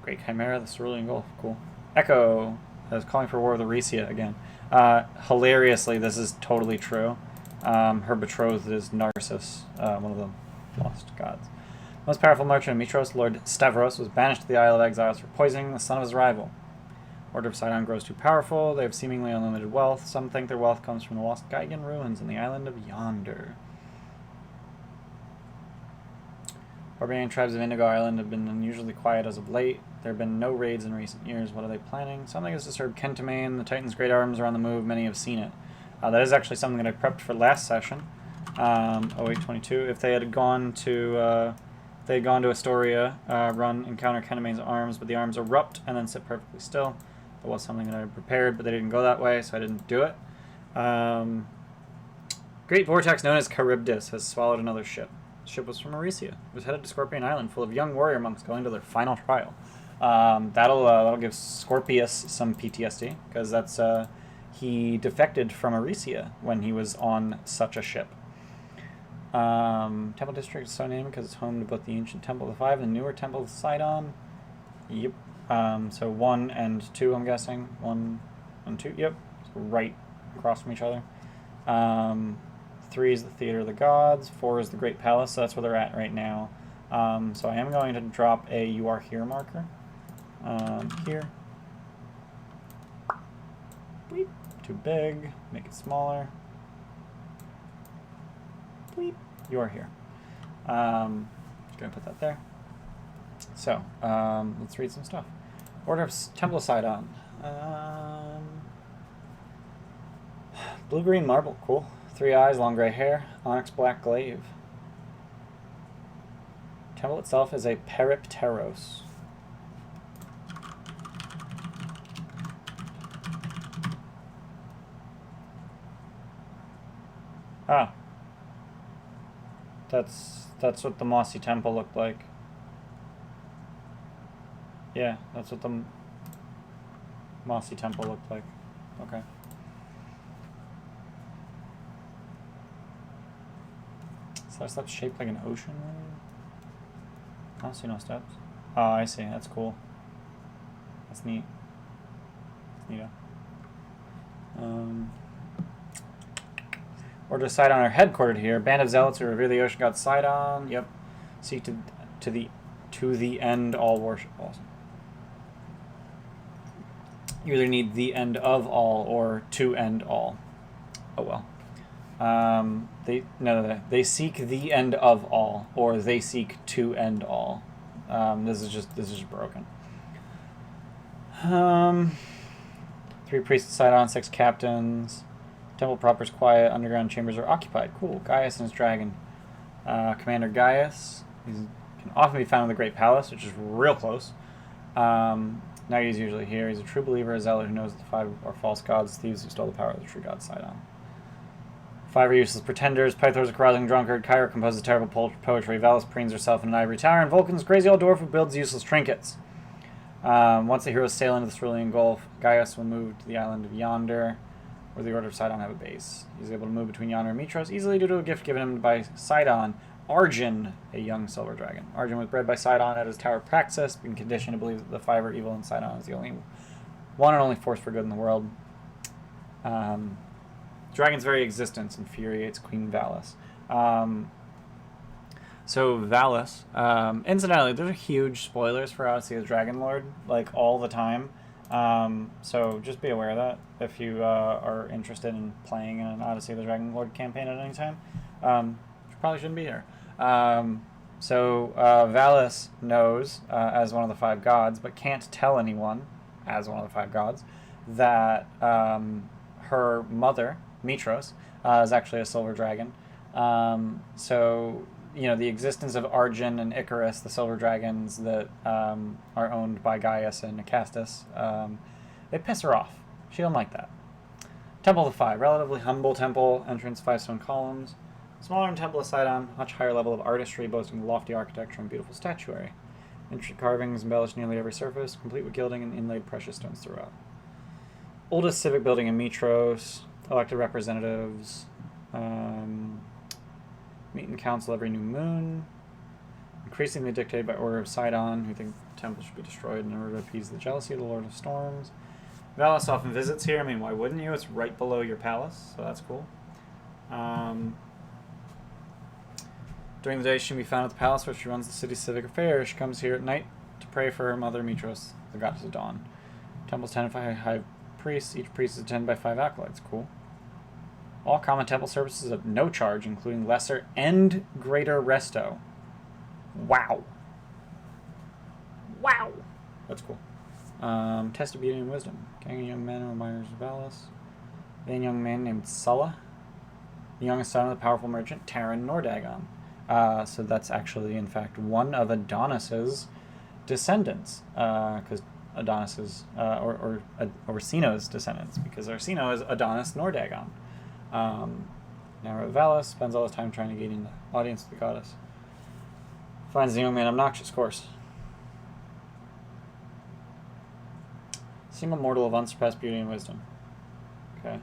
Great Chimera of the Cerulean Gulf, cool. Echo is calling for war with Rhesia again. Hilariously, this is totally true. Her betrothed is Narcissus, one of the lost gods. Most powerful merchant of Mytros, Lord Stavros, was banished to the Isle of Exiles for poisoning the son of his rival. Order of Sidon grows too powerful. They have seemingly unlimited wealth. Some think their wealth comes from the lost Gaigan ruins in the island of Yonder. Barbarian tribes of Indigo Island have been unusually quiet as of late. There have been no raids in recent years. What are they planning? Something has disturbed Kentamane. The Titan's great arms are on the move. Many have seen it. That is actually something that I prepped for last session. 0822. If they had gone to Astoria, run encounter Kentamane's arms, but the arms erupt and then sit perfectly still. That was something that I had prepared, but they didn't go that way, so I didn't do it. Great vortex known as Charybdis has swallowed another ship. The ship was from Rhesia. It was headed to Scorpion Island, full of young warrior monks going to their final trial. That'll give Scorpius some PTSD, because that's he defected from Rhesia when he was on such a ship. Temple District is so named because it's home to both the ancient Temple of the Five and the newer Temple of Sidon. Yep. So 1 and 2, I'm guessing. 1 and 2, yep. So right across from each other. 3 is the Theater of the Gods. 4 is the Great Palace, so that's where they're at right now. So I am going to drop a You Are Here marker. Here. Bleep. Too big. Make it smaller. Bleep. You are here. Just going to put that there. So, let's read some stuff. Order of Temple of Sidon. Blue-green marble. Cool. 3 eyes, long gray hair. Onyx black glaive. Temple itself is a peripteros. Ah. That's what the mossy temple looked like. Yeah, that's what the mossy temple looked like. Okay. So that's shaped like an ocean. I don't see no steps. Oh, I see. That's cool. That's neat. That's neato. Order of Sidon are headquartered here. Band of zealots who revere the ocean god Sidon. Yep. Seek to the end all worship. Awesome. You either need the end of all or to end all. Oh well. They seek the end of all, or they seek to end all. This is just broken. 3 priests side on, 6 captains. Temple proper is quiet. Underground chambers are occupied. Cool. Gaius and his dragon. Commander Gaius. He can often be found in the Great Palace, which is real close. Now he's usually here. He's a true believer, a zealot who knows that the 5 are false gods, thieves who stole the power of the true god Sidon. 5 are useless pretenders. Pythor's a carousing drunkard. Kyra composes terrible poetry. Valis preens herself in an ivory tower. And Vulcan's a crazy old dwarf who builds useless trinkets. Once the heroes sail into the Cerulean Gulf, Gaius will move to the island of Yonder, where the Order of Sidon have a base. He's able to move between Yonder and Mytros easily due to a gift given him by Sidon, Arjun, a young silver dragon. Arjun was bred by Sidon at his tower of Praxis, being conditioned to believe that the 5 are evil and Sidon is the only one and only force for good in the world. Dragon's very existence infuriates Queen Valis. So Valis, incidentally, those are huge spoilers for Odyssey of the Dragon Lord, like all the time. So just be aware of that if you are interested in playing an Odyssey of the Dragon Lord campaign at any time. You probably shouldn't be here. Valis knows, as one of the 5 gods, but can't tell anyone, as one of the 5 gods, that her mother, Mytros, is actually a silver dragon. The existence of Arjun and Icarus, the silver dragons that are owned by Gaius and Acastus, they piss her off. She don't like that. Temple of the 5, relatively humble temple, entrance 5 stone columns. Smaller than Temple of Sidon, much higher level of artistry, boasting lofty architecture and beautiful statuary. Intricate carvings embellish nearly every surface, complete with gilding and inlaid precious stones throughout. Oldest civic building in Mytros, elected representatives, meet in council every new moon, increasingly dictated by order of Sidon, who think the temple should be destroyed in order to appease the jealousy of the Lord of Storms. Valis often visits here. I mean, why wouldn't you? It's right below your palace, so that's cool. During the day, she can be found at the palace where she runs the city's civic affairs. She comes here at night to pray for her mother, Mytros, the goddess of dawn. Temple's tended by high priests. Each priest is attended by 5 acolytes. Cool. All common temple services of no charge, including lesser and greater resto. Wow. Wow. That's cool. Test of beauty and wisdom. Gang of young men who admires Valis. A young man named Sulla. The youngest son of the powerful merchant, Taran Nordagon. So that's actually, in fact, one of Adonis's descendants. Because Adonis's, or Orsino's descendants. Because Orsino is Adonis Nordagon. Now Valis spends all his time trying to gain the audience of the goddess. Finds the young man obnoxious, of course. Seem a mortal of unsurpassed beauty and wisdom. Okay.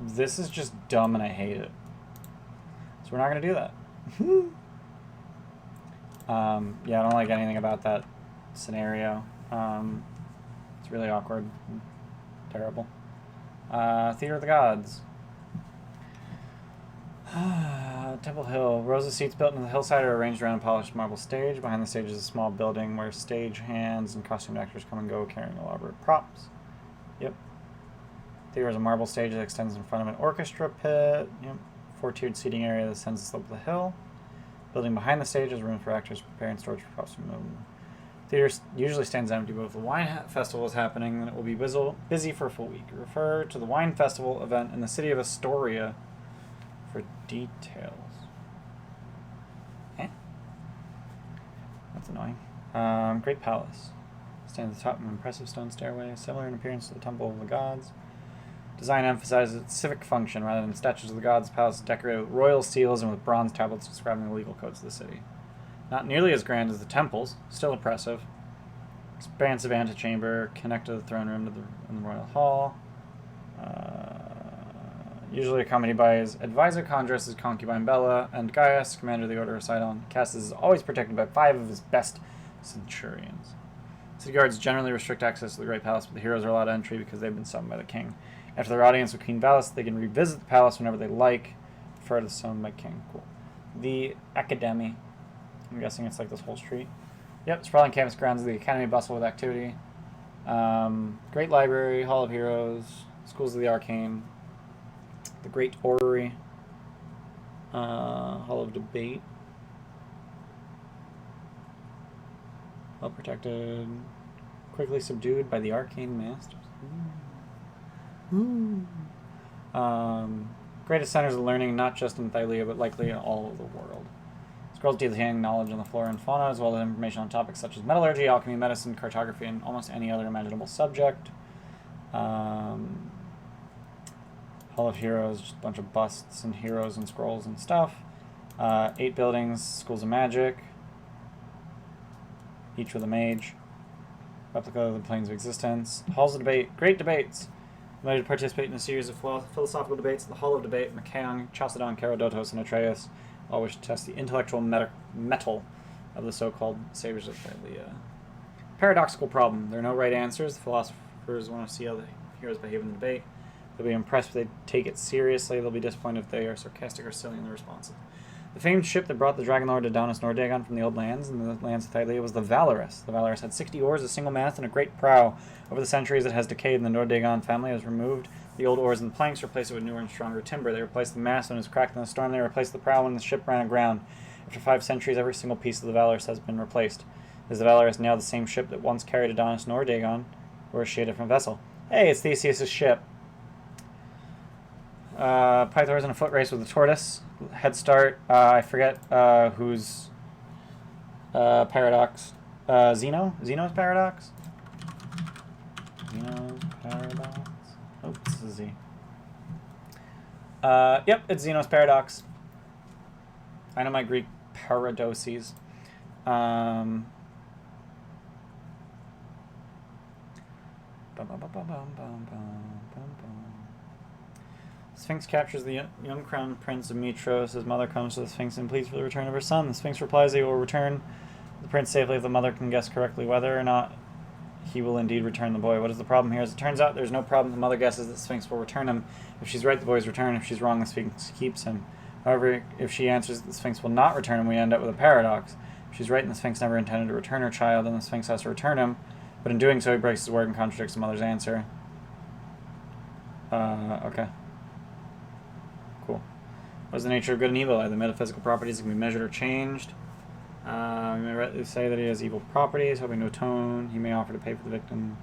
This is just dumb and I hate it. So we're not going to do that. Yeah, I don't like anything about that scenario. It's really awkward. Terrible. Theater of the Gods. Temple Hill. Rows of seats built into the hillside are arranged around a polished marble stage. Behind the stage is a small building where stage hands and costumed actors come and go carrying elaborate props. Yep. There is a marble stage that extends in front of an orchestra pit. Yep. 4-tiered seating area that ascends the slope of the hill. Building behind the stage is room for actors preparing storage for props from movement. Theater usually stands empty, but if the wine festival is happening, then it will be busy for a full week. Refer to the wine festival event in the city of Astoria for details. That's annoying. Great Palace. Stands at the top of an impressive stone stairway, similar in appearance to the Temple of the Gods. Design emphasizes its civic function rather than statues of the gods. The palace is decorated with royal seals and with bronze tablets describing the legal codes of the city. Not nearly as grand as the temples, still impressive. Expansive antechamber, connected to the throne room in the royal hall. Usually accompanied by his advisor Chondros, his concubine Bella, and Gaius, commander of the Order of Sidon. Cassus is always protected by 5 of his best centurions. City guards generally restrict access to the Great Palace, but the heroes are allowed entry because they've been summoned by the king. After their audience with Queen Valis, they can revisit the palace whenever they like, prefer to summoned by king. Cool. The Academy. I'm guessing it's like this whole street. Yep, sprawling campus grounds of the Academy bustle with activity. Great library, Hall of Heroes, Schools of the Arcane, the Great Orrery, Hall of Debate, well protected, quickly subdued by the Arcane Masters. Greatest centers of learning, not just in Thylia, but likely all over the world. Scrolls detailing knowledge on the flora and fauna, as well as information on topics such as metallurgy, alchemy, medicine, cartography, and almost any other imaginable subject. Hall of Heroes, just a bunch of busts and heroes and scrolls and stuff. 8 buildings, schools of magic, each with a mage. Replica of the planes of existence. Halls of debate, great debates. Invited to participate in a series of philosophical debates at the Hall of Debate, Macaon, Chalcedon, Charodotos, and Atreus, all wish to test the intellectual metal of the so-called saviors of Thylia. Paradoxical problem. There are no right answers. The philosophers want to see how the heroes behave in the debate. They'll be impressed if they take it seriously. They'll be disappointed if they are sarcastic or silly in their responses. The famed ship that brought the Dragon Lord to Donis Nordagon from the old lands and the lands of Thylia was the Valorous. The Valorous had 60 oars, a single mast, and a great prow. Over the centuries, it has decayed, and the Nordagon family has removed the old oars and planks, replaced it with newer and stronger timber. They replaced the mast when it was cracked in the storm. They replaced the prow when the ship ran aground. After 5 centuries, every single piece of the Valorous has been replaced. Is the Valorous now the same ship that once carried Adonis Nordagon, or is she a different vessel? Hey, it's Theseus' ship. Pythor's in a foot race with a tortoise. Head start. I forget who's Paradox. Zeno? Zeno's Paradox? Zeno's Paradox? Oh, this is Z. Yep, it's Zeno's Paradox. I know my Greek paradoses. Sphinx captures the young crown prince of Mytros. His mother comes to the Sphinx and pleads for the return of her son. The Sphinx replies he will return the prince safely if the mother can guess correctly whether or not he will indeed return the boy. What is the problem here? As it turns out, there's no problem. The mother guesses that the Sphinx will return him. If she's right, the boy's return. If she's wrong, the Sphinx keeps him. However, if she answers that the Sphinx will not return him, we end up with a paradox. If she's right and the Sphinx never intended to return her child, then the Sphinx has to return him. But in doing so, he breaks his word and contradicts the mother's answer. Okay. Cool. What is the nature of good and evil? Either metaphysical properties that can be measured or changed. We may rightly say that he has evil properties, hoping to atone. He may offer to pay for the victim.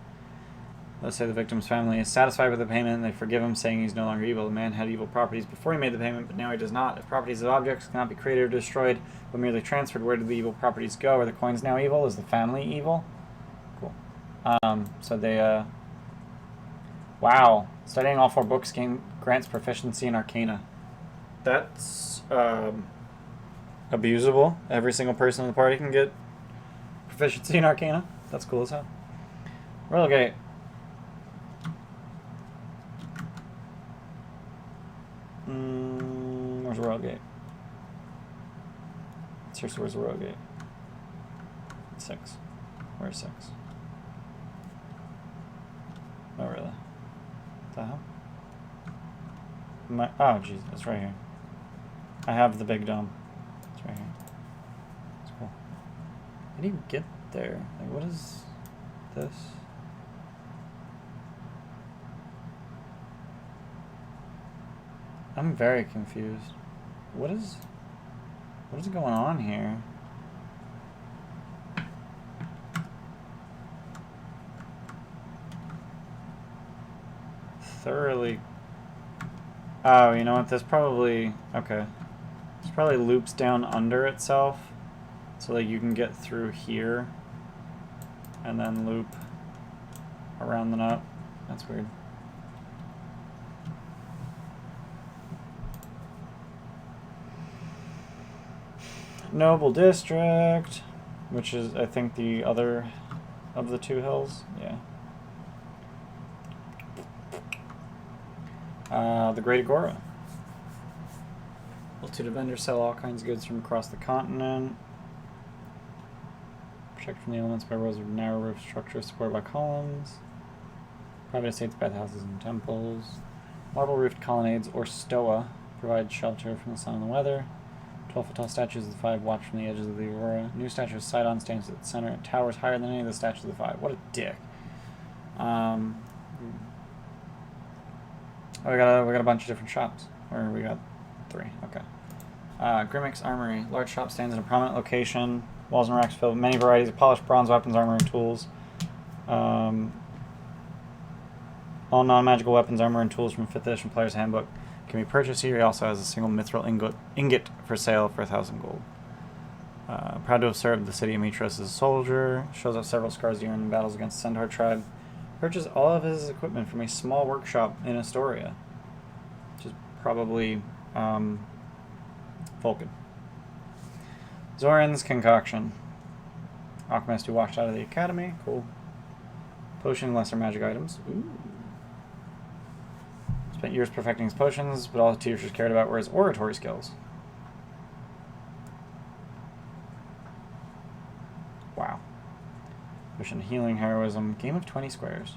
Let's say the victim's family is satisfied with the payment and they forgive him, saying he's no longer evil. The man had evil properties before he made the payment, but now he does not. If properties of objects cannot be created or destroyed, but merely transferred, where do the evil properties go? Are the coins now evil? Is the family evil? Cool. So they, wow. Studying all 4 books grants proficiency in Arcana. That's, abusable. Every single person in the party can get proficiency in Arcana. That's cool as hell. Royal Gate. Where's the Royal Gate? Seriously, where's the Royal Gate? 6. Where's 6? Oh, really? What the hell? Oh, jeez, it's right here. I have the big dome. It's right here. It's cool. How do you get there? Like, what is this? I'm very confused. What is going on here? Thoroughly. Oh, you know what? This probably, okay. This probably loops down under itself, so that you can get through here, and then loop around the nut. That's weird. Noble District, which is, I think, the other of the 2 hills. Yeah. The Great Agora. Multitude of vendors sell all kinds of goods from across the continent. Protected from the elements by rows of narrow roof structures supported by columns. Private estates, bathhouses, and temples. Marble-roofed colonnades, or stoa, provide shelter from the sun and the weather. 12-foot tall statues of the five watch from the edges of the aurora. New statue of Sidon stands at the center. It towers higher than any of the statues of the five. What a dick. We got a bunch of different shops. Or we got 3. Okay. Grimace Armory. Large shop stands in a prominent location. Walls and racks filled with many varieties of polished bronze weapons, armor, and tools. All non-magical weapons, armor, and tools from 5th edition Player's Handbook can be purchased here. He also has a single mithril ingot for sale for 1,000 gold. Proud to have served the city of Mytros as a soldier. Shows off several scars he earned in battles against the Centaur tribe. Purchased all of his equipment from a small workshop in Astoria. Which is probably Vulcan. Zoran's Concoction. Alchemist who washed out of the academy. Cool. Potion, lesser magic items. Ooh. Spent years perfecting his potions, but all the teachers cared about were his oratory skills. Wow. Potion, healing, heroism. Game of 20 squares.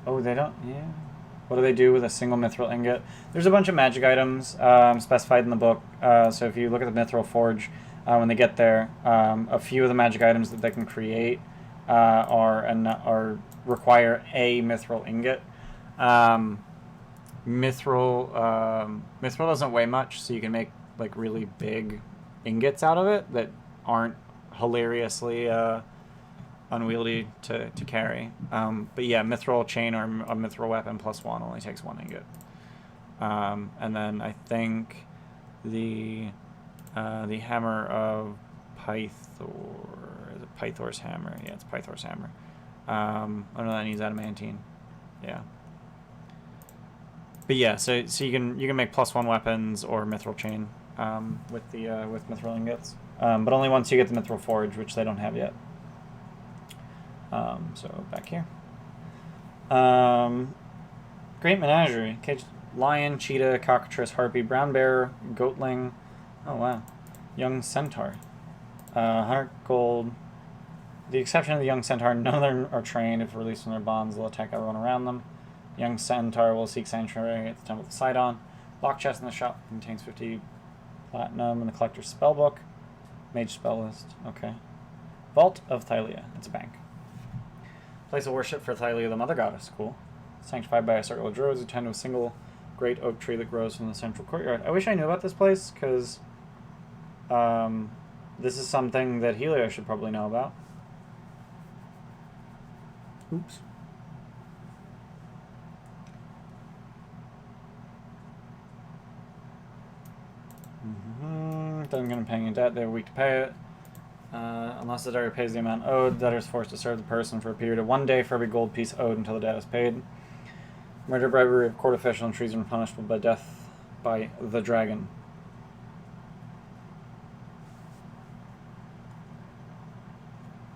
Oh, they don't... Yeah. What do they do with a single mithril ingot? There's a bunch of magic items specified in the book. So if you look at the mithril forge, when they get there, a few of the magic items that they can create require a mithril ingot. Mithril doesn't weigh much, so you can make like really big ingots out of it that aren't hilariously unwieldy to carry. But yeah, mithril chain or a mithril weapon +1 only takes 1 ingot. And then I think the hammer of Pythor, is it Pythor's hammer? Yeah, it's Pythor's hammer. Oh no, that needs adamantine. Yeah. But yeah, so you can make +1 weapons or mithril chain with mithril ingots, but only once you get the mithril forge, which they don't have yet. So back here, Great Menagerie: caged lion, cheetah, cockatrice, harpy, brown bear, goatling. Oh wow, young centaur. 100 gold. With the exception of the young centaur, none of them are trained. If released from their bonds, they'll attack everyone around them. Young centaur will seek sanctuary at the Temple of Sidon. Lock chest in the shop contains 50 platinum and the collector's spellbook. Mage spell list. Okay. Vault of Thylia. It's a bank. Place of worship for Thylia, the mother goddess. Cool. Sanctified by a circle of druids who tend to a single great oak tree that grows from the central courtyard. I wish I knew about this place, because this is something that Helio should probably know about. Oops. Doesn't get them paying a debt, they're weak to pay it. Unless the debtor pays the amount owed, the debtor is forced to serve the person for a period of 1 day for every gold piece owed until the debt is paid. Murder, bribery of court official, and treason are punishable by death by the dragon.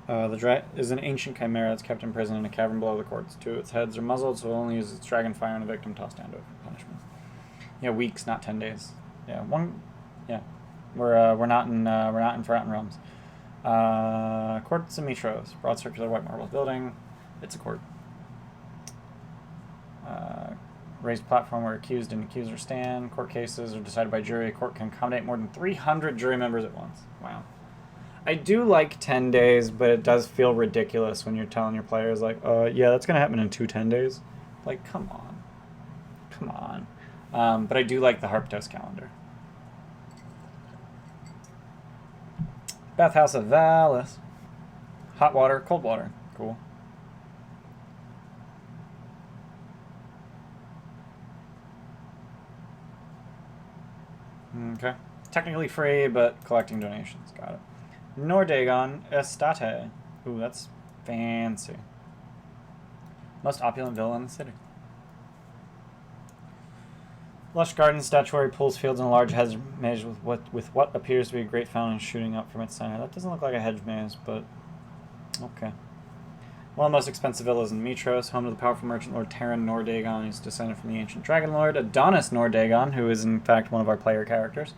The dragon is an ancient chimera that's kept in prison in a cavern below the courts. 2 of its heads are muzzled, so it only uses its dragon fire on a victim tossed down to it for punishment. Yeah, weeks, not 10 days. Yeah, yeah. We're not in Forgotten Realms. Courts of Mytros, broad circular white marble building. It's a court. Raised platform where accused and accuser stand. Court cases are decided by jury. A court can accommodate more than 300 jury members at once. Wow. I do like 10 days, but it does feel ridiculous when you're telling your players, like, yeah, that's going to happen in 2 10 days. Like, come on. Come on. But I do like the Harptos calendar. Bathhouse of Valis. Hot water, cold water. Cool. Okay. Technically free, but collecting donations. Got it. Nordagon Estate. Ooh, that's fancy. Most opulent villa in the city. Lush gardens, statuary pools, fields, and a large hedge maze with what appears to be a great fountain shooting up from its center. That doesn't look like a hedge maze, but okay. One of the most expensive villas in Mytros, home to the powerful merchant lord Terran Nordagon, who's descended from the ancient dragon lord Adonis Nordagon, who is in fact one of our player characters.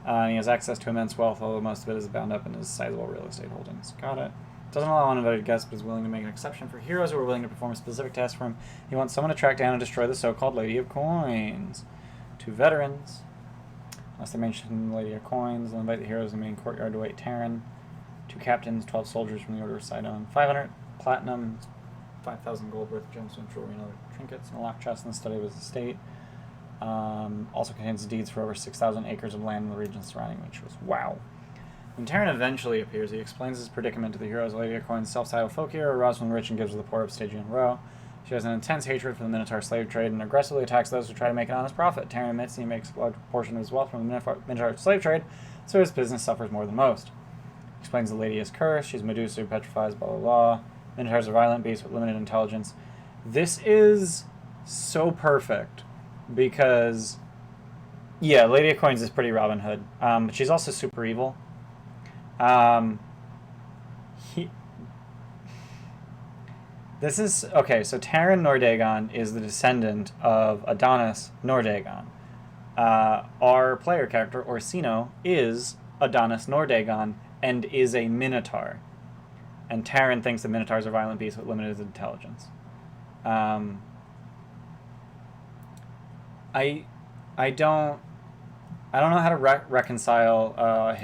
He has access to immense wealth, although most of it is bound up in his sizable real estate holdings. Got it. Doesn't allow uninvited guests, but is willing to make an exception for heroes who are willing to perform a specific task for him. He wants someone to track down and destroy the so-called Lady of Coins. 2 veterans. Unless they mention the Lady of Coins, they'll invite the heroes in the main courtyard to wait Terran. 2 captains, 12 soldiers from the Order of Sidon. 500 platinum, 5,000 gold worth of gemstone jewelry and other trinkets, and a locked chest in the study of his estate. Also contains deeds for over 6,000 acres of land in the region surrounding Mytros. Wow. When Terran eventually appears, he explains his predicament to the heroes. Lady of Coins, self-titled folk hero, Rosalind rich and gives to the poor of Stygian Row. She has an intense hatred for the Minotaur slave trade and aggressively attacks those who try to make an honest profit. Terran admits he makes a large portion of his wealth from the Minotaur slave trade, so his business suffers more than most. Explains the lady is cursed. She's Medusa who petrifies, blah, blah, blah. Minotaurs are violent beasts with limited intelligence. This is so perfect because, yeah, Lady of Coins is pretty Robin Hood, but she's also super evil. This is, okay, so Terran Nordagon is the descendant of Adonis Nordagon. Our player character, Orsino, is Adonis Nordagon and is a Minotaur. And Terran thinks that Minotaurs are violent beasts with limited intelligence. I don't know how to reconcile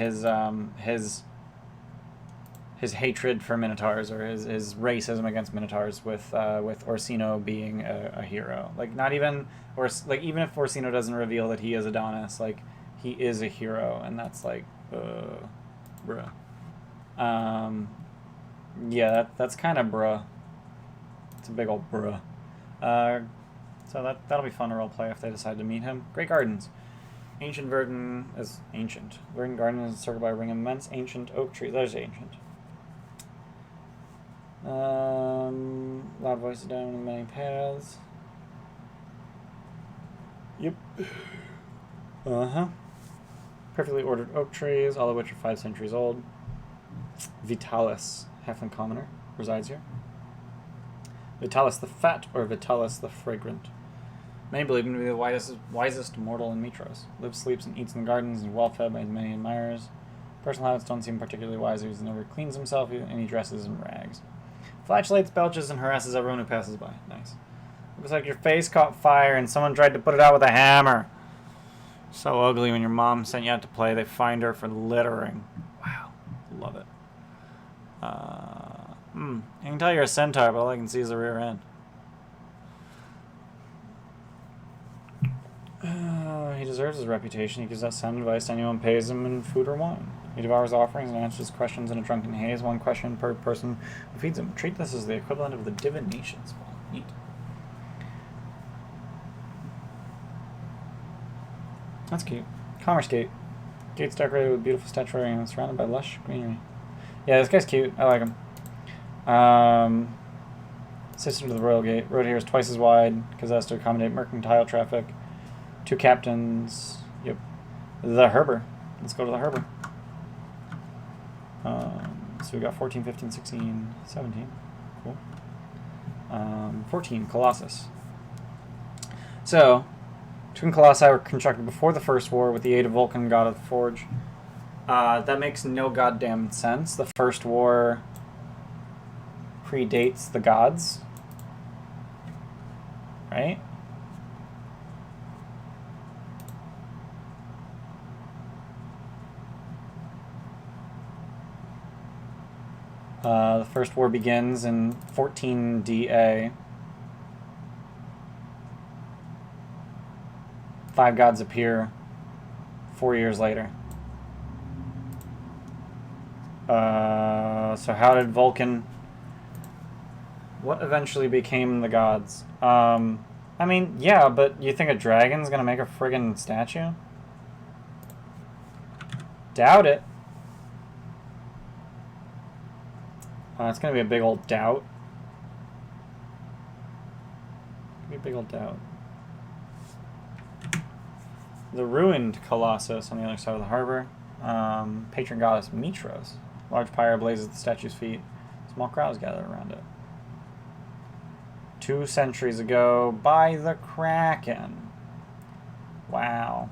his hatred for Minotaurs or his racism against Minotaurs with Orsino being a hero. Like, not even, or like, even if Orsino doesn't reveal that he is Adonis, like, he is a hero, and that's like, bruh. Yeah, that's kind of bruh. It's a big old bruh. So that'll be fun to roleplay if they decide to meet him. Great Gardens. Ancient Verdant is ancient. Verdant Garden is encircled by a ring of immense ancient oak trees. That is ancient. Loud voices down in many paths. Yep. Perfectly ordered oak trees, all of which are 5 centuries old. Vitalis, halfling commoner, resides here. Vitalis the Fat, or Vitalis the Fragrant. Many believe him to be the wisest mortal in Mytros. Lives, sleeps, and eats in the gardens, and is well fed by his many admirers. Personal habits don't seem particularly wise. He never cleans himself, and he dresses in rags. Flatulates, belches, and harasses everyone who passes by. Nice. Looks like your face caught fire and someone tried to put it out with a hammer. So ugly. When your mom sent you out to play, they fined her for littering. Wow. Love it. I can tell you're a centaur, but all I can see is the rear end. He deserves his reputation. He gives out sound advice to anyone who pays him in food or wine. He devours offerings and answers questions in a drunken haze, 1 question per person who feeds him. Treat this as the equivalent of the divination spell. Neat. That's cute. Commerce Gate. Gate's decorated with beautiful statuary and surrounded by lush greenery. Yeah, this guy's cute. I like him. Sister to the Royal Gate. Road here is twice as wide because it has to accommodate mercantile traffic. 2 captains. Yep. The Herber. Let's go to the Herber. So we got 14, 15, 16, 17. Cool. 14, Colossus. So, twin colossi were constructed before the First War with the aid of Vulcan, god of the Forge. That makes no goddamn sense. The First War predates the gods. Right? The First War begins in 14 DA. 5 gods appear 4 years later. So how did Vulcan... What eventually became the gods? I mean, yeah, but you think a dragon's gonna make a friggin' statue? Doubt it. It's gonna be a big old doubt. Be a big old doubt. The ruined Colossus on the other side of the harbor. Patron goddess Mytros. Large pyre blazes at the statue's feet. Small crowds gather around it. 2 centuries ago by the Kraken. Wow.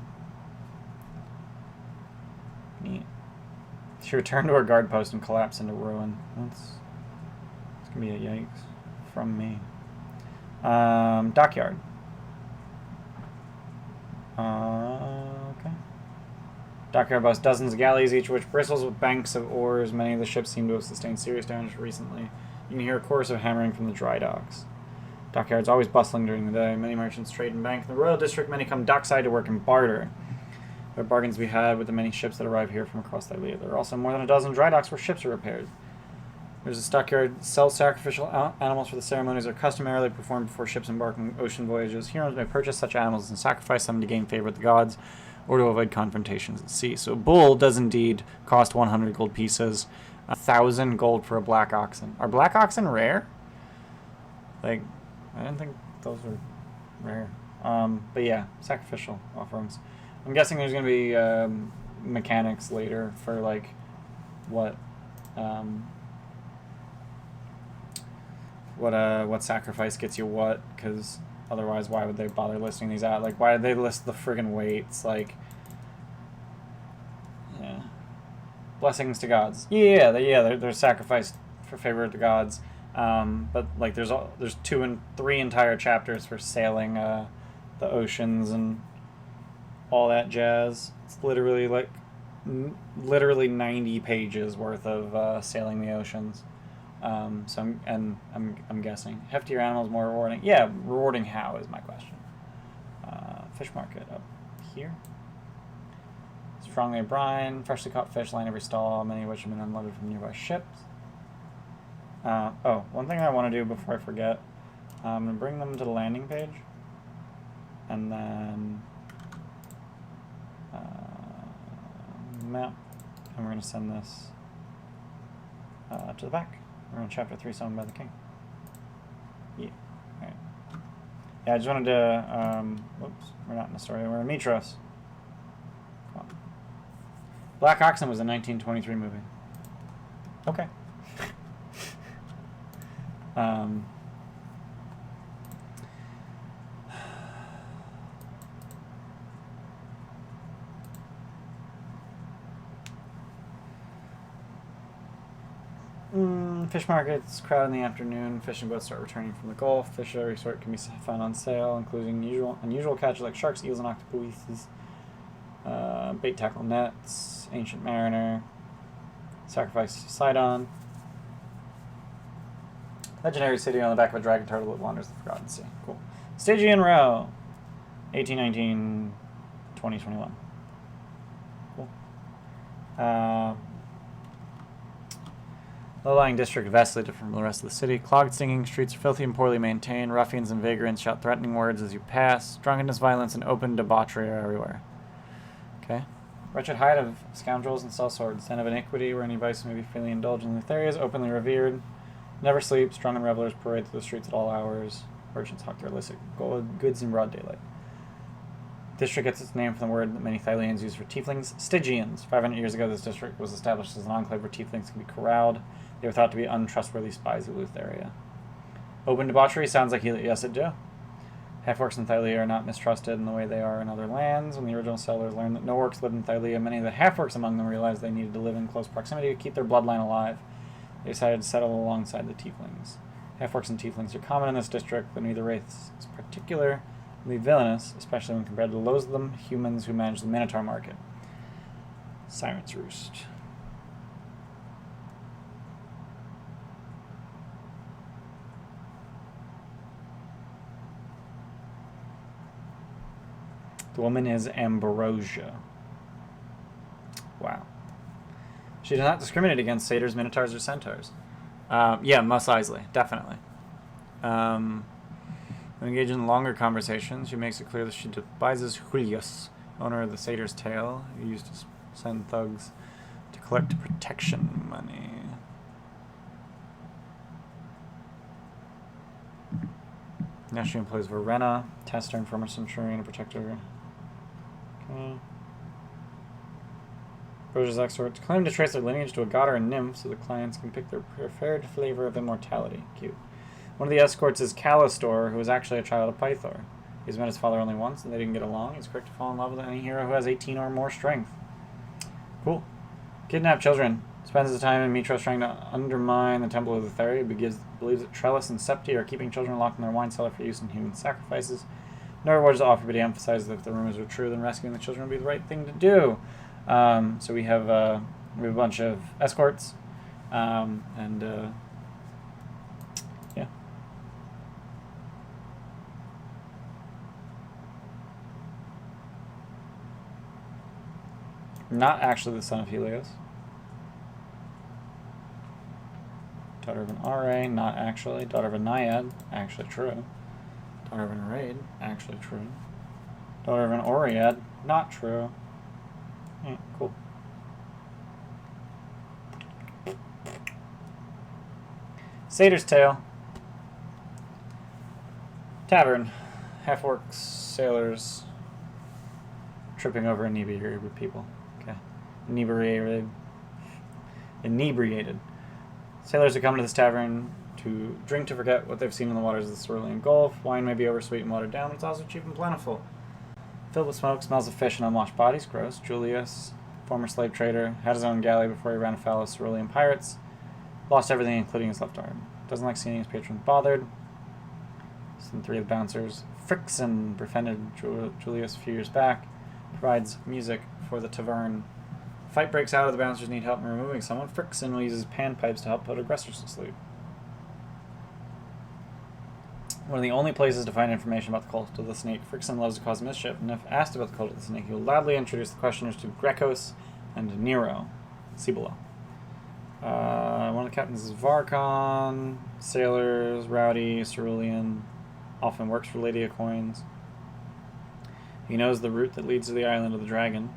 Neat. She returned to her guard post and collapsed into ruin. It's gonna be a yikes from me. Dockyard. Okay. Dockyard boasts dozens of galleys, each of which bristles with banks of oars. Many of the ships seem to have sustained serious damage recently. You can hear a chorus of hammering from the dry docks. Dockyard's always bustling during the day. Many merchants trade and bank in the Royal District. Many come dockside to work and barter. There are bargains to be had with the many ships that arrive here from across Thailand. There are also more than a dozen dry docks where ships are repaired. There's a stockyard. Sells sacrificial animals for the ceremonies are customarily performed before ships embark on ocean voyages. Heroes may purchase such animals and sacrifice them to gain favor with the gods or to avoid confrontations at sea. So a bull does indeed cost 100 gold pieces, 1,000 gold for a black oxen. Are black oxen rare? Like, I didn't think those were rare. But yeah, sacrificial offerings. I'm guessing there's going to be mechanics later for like what sacrifice gets you what, because otherwise why would they bother listing these out? Like, why did they list the friggin' weights? Like, yeah, blessings to gods. They're sacrificed for favor of the gods. But like there's 2 and 3 entire chapters for sailing the oceans and all that jazz. It's literally like literally 90 pages worth of sailing the oceans. So I'm guessing heftier animals more rewarding. Yeah, rewarding how is my question. Fish market up here. Strongly brine, freshly caught fish line every stall, many of which have been unloaded from nearby ships. One thing I want to do before I forget, I'm going to bring them to the landing page, and then map, and we're going to send this to the back. We're on chapter 3, summoned by the king. Yeah, alright. Yeah, I just wanted to, whoops, we're not in the story, we're in Mytros. Come on. Black Oxen was a 1923 movie. Okay. Fish markets crowd in the afternoon. Fishing boats start returning from the Gulf. Fish at every sort can be found on sale, including unusual catches like sharks, eels, and octopuses. Bait tackle nets. Ancient mariner. Sacrifice to Sidon. Legendary city on the back of a dragon turtle that wanders the Forgotten Sea. Cool. Stygian Row. 1819, 2021. Cool. Low-lying district vastly different from the rest of the city. Clogged, stinging streets are filthy and poorly maintained. Ruffians and vagrants shout threatening words as you pass. Drunkenness, violence, and open debauchery are everywhere. Okay. Wretched hide of scoundrels and sell swords. Den of iniquity, where any vice may be freely indulged in the areas, openly revered. Never sleeps. Drunken revelers parade through the streets at all hours. Merchants hawk their illicit goods in broad daylight. District gets its name from the word that many Thailands use for tieflings, Stygians. 500 years ago, this district was established as an enclave where tieflings could be corralled. They were thought to be untrustworthy spies who loothed the area. Open debauchery sounds like yes, it do. Half-orcs in Thalia are not mistrusted in the way they are in other lands. When the original settlers learned that no orcs lived in Thalia, many of the half-orcs among them realized they needed to live in close proximity to keep their bloodline alive. They decided to settle alongside the tieflings. Half-orcs and tieflings are common in this district, but neither race is particularly villainous, especially when compared to those of them humans who manage the Minotaur market. Siren's Roost. The woman is Ambrosia. Wow. She does not discriminate against satyrs, minotaurs, or centaurs. Yeah, Mos Eisley, definitely. When engaged in longer conversations, she makes it clear that she despises Julius, owner of the satyr's tail, who used to send thugs to collect protection money. Now she employs Verena, tester and former centurion, a protector. Okay. Brosia's experts claim to trace their lineage to a god or a nymph so the clients can pick their preferred flavor of immortality. Cute. One of the escorts is Callistor, who is actually a child of Pythor. He's met his father only once, and they didn't get along. He's quick to fall in love with any hero who has 18 or more strength. Cool. Kidnap children. Spends his time in Mytros trying to undermine the Temple of Lutheria. Believes that Trellis and Septi are keeping children locked in their wine cellar for use in human sacrifices. No rewards to offer, but he emphasizes that if the rumors were true, then rescuing the children would be the right thing to do. So we have a bunch of escorts, yeah. Not actually the son of Helios. Daughter of an RA, not actually. Daughter of a Naiad, actually true. Daughter of an Araid, actually true. Daughter of an Oread, not true. Yeah, cool. Satyr's Tale. Tavern. Half-orcs, sailors, tripping over inebriated people. Okay. Inebriated. Sailors who come to this tavern to drink to forget what they've seen in the waters of the Cerulean Gulf. Wine may be oversweet and watered down, but it's also cheap and plentiful. Filled with smoke, smells of fish and unwashed bodies. Gross. Julius, former slave trader, had his own galley before he ran afoul of Cerulean pirates. Lost everything, including his left arm. Doesn't like seeing his patrons bothered. Some 3 of the bouncers. Frickson befriended Julius a few years back. Provides music for the tavern. Fight breaks out. The bouncers need help in removing someone. Frickson will use his panpipes to help put aggressors to sleep. One of the only places to find information about the cult of the snake, Frickson loves to cause mischief, and if asked about the cult of the snake, he will loudly introduce the questioners to Grecos and Nero. See below. One of the captains is Varkon. Sailors, rowdy, cerulean. Often works for Lady of Coins. He knows the route that leads to the island of the dragon.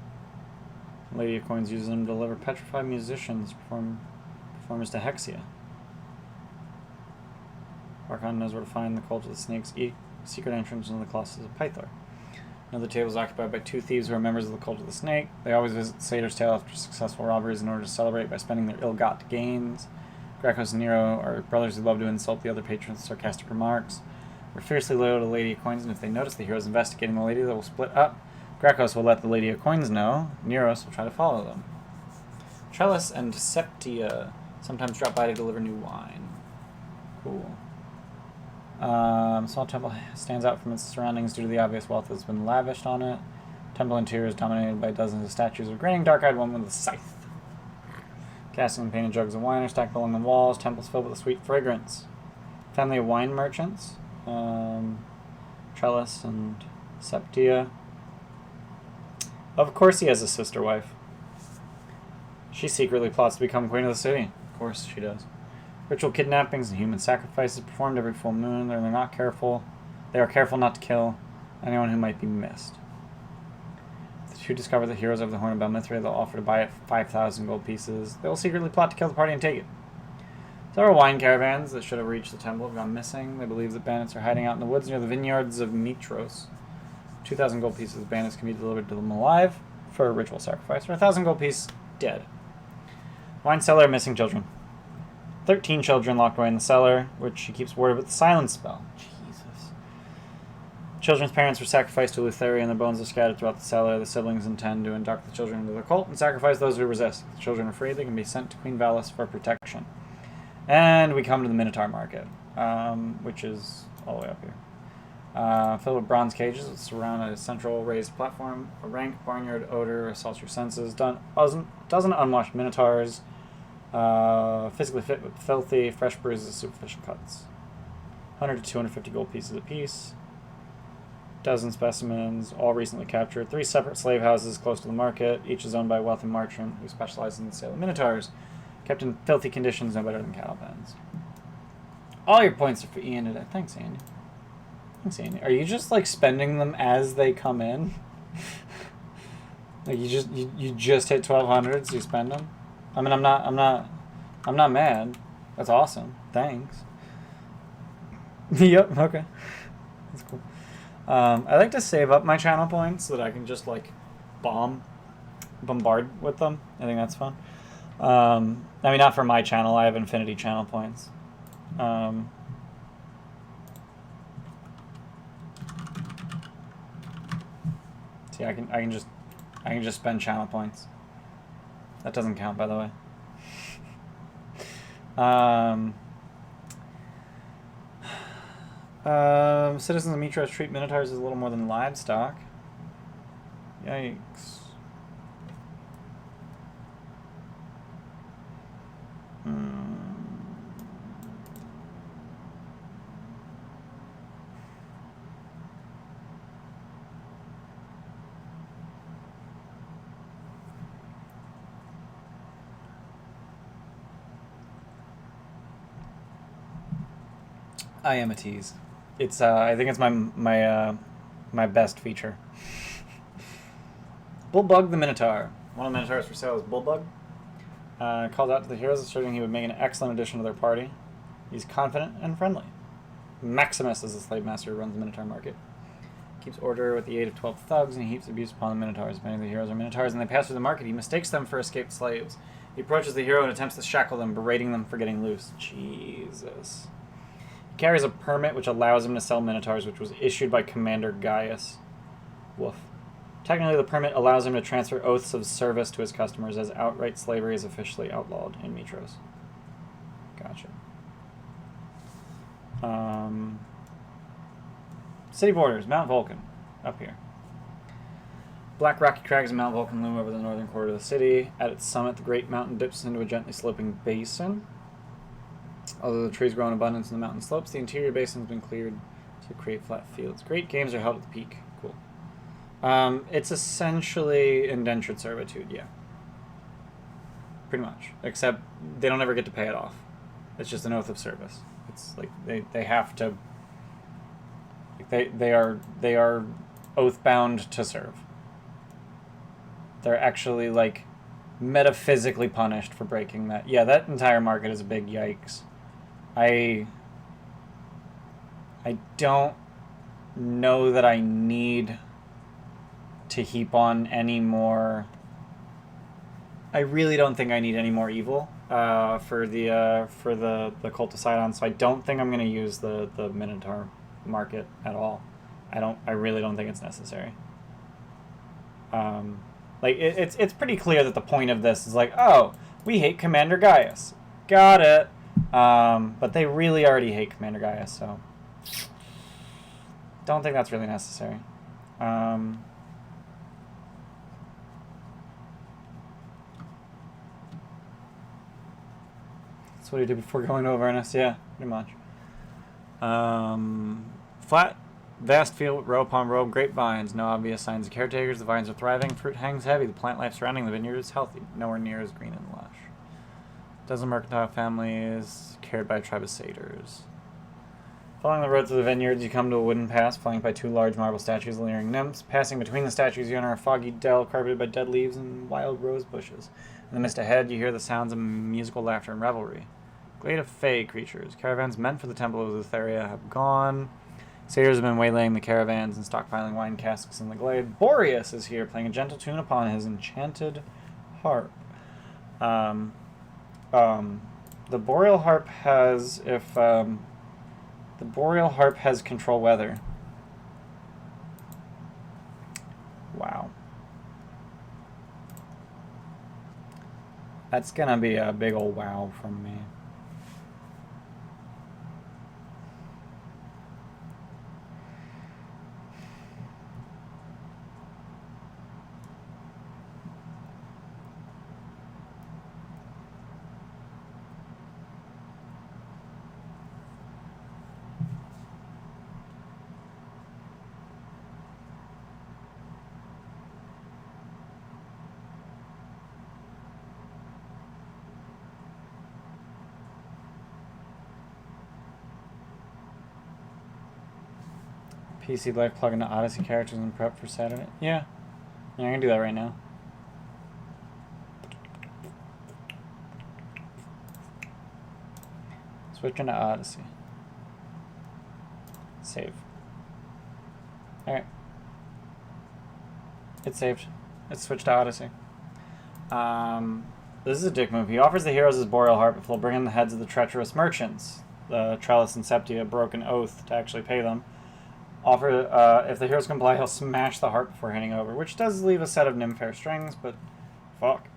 Lady of Coins uses him to deliver petrified musicians performers to Hexia. Varkon knows where to find the cult of the snake's secret entrance into the Colossus of Pythor. Another table is occupied by 2 thieves who are members of the cult of the snake. They always visit Satyr's Tale after successful robberies in order to celebrate by spending their ill-got gains. Grecos and Nero are brothers who love to insult the other patrons with sarcastic remarks. They're fiercely loyal to Lady of Coins, and if they notice the heroes investigating the lady, they will split up. Grecos will let the Lady of Coins know. Neros will try to follow them. Trellis and Septia sometimes drop by to deliver new wine. Cool. Small temple stands out from its surroundings due to the obvious wealth that's been lavished on it. Temple interior is dominated by dozens of statues of a grinning, dark-eyed woman with a scythe. Casting and painted jugs of wine are stacked along the walls. Temples filled with a sweet fragrance. Family of wine merchants. Trellis and Septia. Of course he has a sister wife. She secretly plots to become queen of the city. Of course she does. Ritual kidnappings and human sacrifices performed every full moon. They are careful not to kill anyone who might be missed. If the two discover the heroes of the Horn of Balmithria, they'll offer to buy it for 5,000 gold pieces. They will secretly plot to kill the party and take it. Several wine caravans that should have reached the temple have gone missing. They believe that bandits are hiding out in the woods near the vineyards of Mytros. 2,000 gold pieces of bandits can be delivered to them alive for a ritual sacrifice, or 1,000 gold piece dead. Wine cellar, missing children. 13 children locked away in the cellar, which she keeps warded with the silence spell. Jesus. Children's parents were sacrificed to Lutheria, and their bones are scattered throughout the cellar. The siblings intend to induct the children into their cult and sacrifice those who resist. If the children are free, they can be sent to Queen Valis for protection. And we come to the Minotaur Market, which is all the way up here. Filled with bronze cages that surround a central raised platform. A rank barnyard odor assaults your senses. Dozen unwashed minotaurs, physically fit with filthy, fresh bruises, superficial cuts. 100 to 250 gold pieces apiece. Dozen specimens, all recently captured. 3 separate slave houses close to the market. Each is owned by a wealthy merchant who specializes in the sale of minotaurs. Kept in filthy conditions, no better than cattle pens. All your points are for Ian today. Thanks, Andy. Thanks, Andy. Are you just like spending them as they come in? Like you just hit 1,200, so you spend them? I mean, I'm not mad. That's awesome. Thanks. Yep. Okay. That's cool. I like to save up my channel points so that I can just like bombard with them. I think that's fun. I mean, not for my channel. I have infinity channel points. See, I can just spend channel points. That doesn't count, by the way. Citizens of Mytros treat Minotaurs as a little more than livestock. Yikes. I am a tease. It's I think it's my best feature. Bullbug the Minotaur. One of the Minotaurs for sale is Bullbug. Called out to the heroes, asserting he would make an excellent addition to their party. He's confident and friendly. Maximus is the slave master who runs the Minotaur market. Keeps order with the aid of 12 thugs, and he heaps abuse upon the Minotaurs. Many of the heroes are Minotaurs, and they pass through the market. He mistakes them for escaped slaves. He approaches the hero and attempts to shackle them, berating them for getting loose. Jesus. He carries a permit which allows him to sell Minotaurs, which was issued by Commander Gaius. Woof. Technically, the permit allows him to transfer oaths of service to his customers, as outright slavery is officially outlawed in Mytros. Gotcha. City borders, Mount Vulcan, up here. Black rocky crags of Mount Vulcan loom over the northern quarter of the city. At its summit, the great mountain dips into a gently sloping basin. Although the trees grow in abundance in the mountain slopes, the interior basin has been cleared to create flat fields. Great games are held at the peak. Cool. It's essentially indentured servitude, yeah. Pretty much. Except they don't ever get to pay it off. It's just an oath of service. It's like they have to... They are oath-bound to serve. They're actually, like, metaphysically punished for breaking that. Yeah, that entire market is a big yikes. I don't know that I need to heap on any more... I really don't think I need any more evil for the Cult of Sidon, so I don't think I'm going to use the Minotaur market at all. I really don't think it's necessary. Like it's pretty clear that the point of this is like, oh, we hate Commander Gaius. Got it. But they really already hate Commander Gaius, so don't think that's really necessary. That's what he did before going to Avernus, yeah, pretty much. Flat, vast field, row upon row of grapevines. No obvious signs of caretakers. The vines are thriving. Fruit hangs heavy. The plant life surrounding the vineyard is healthy. Nowhere near as green and lush. Dozen mercantile families cared by a tribe of satyrs. Following the road to the vineyards, you come to a wooden pass flanked by two large marble statues of leering nymphs. Passing between the statues, you enter a foggy dell carpeted by dead leaves and wild rose bushes. In the mist ahead, you hear the sounds of musical laughter and revelry. Glade of fey creatures. Caravans meant for the Temple of Lutheria have gone. Satyrs have been waylaying the caravans and stockpiling wine casks in the glade. Boreas is here, playing a gentle tune upon his enchanted harp. The Boreal Harp has, the Boreal Harp has control weather. Wow. That's gonna be a big ol' wow from me. PC Life plug into Odyssey characters and prep for Saturday. Yeah. Yeah, I can do that right now. Switch into Odyssey. Save. Alright. It's saved. It's switched to Odyssey. This is a dick move. He offers the heroes his Boreal Harp if they'll bring in the heads of the treacherous merchants. The Trellis and Septia broke an oath to actually pay them. If the heroes comply, he'll smash the heart before handing over, which does leave a set of nymphair strings, but fuck.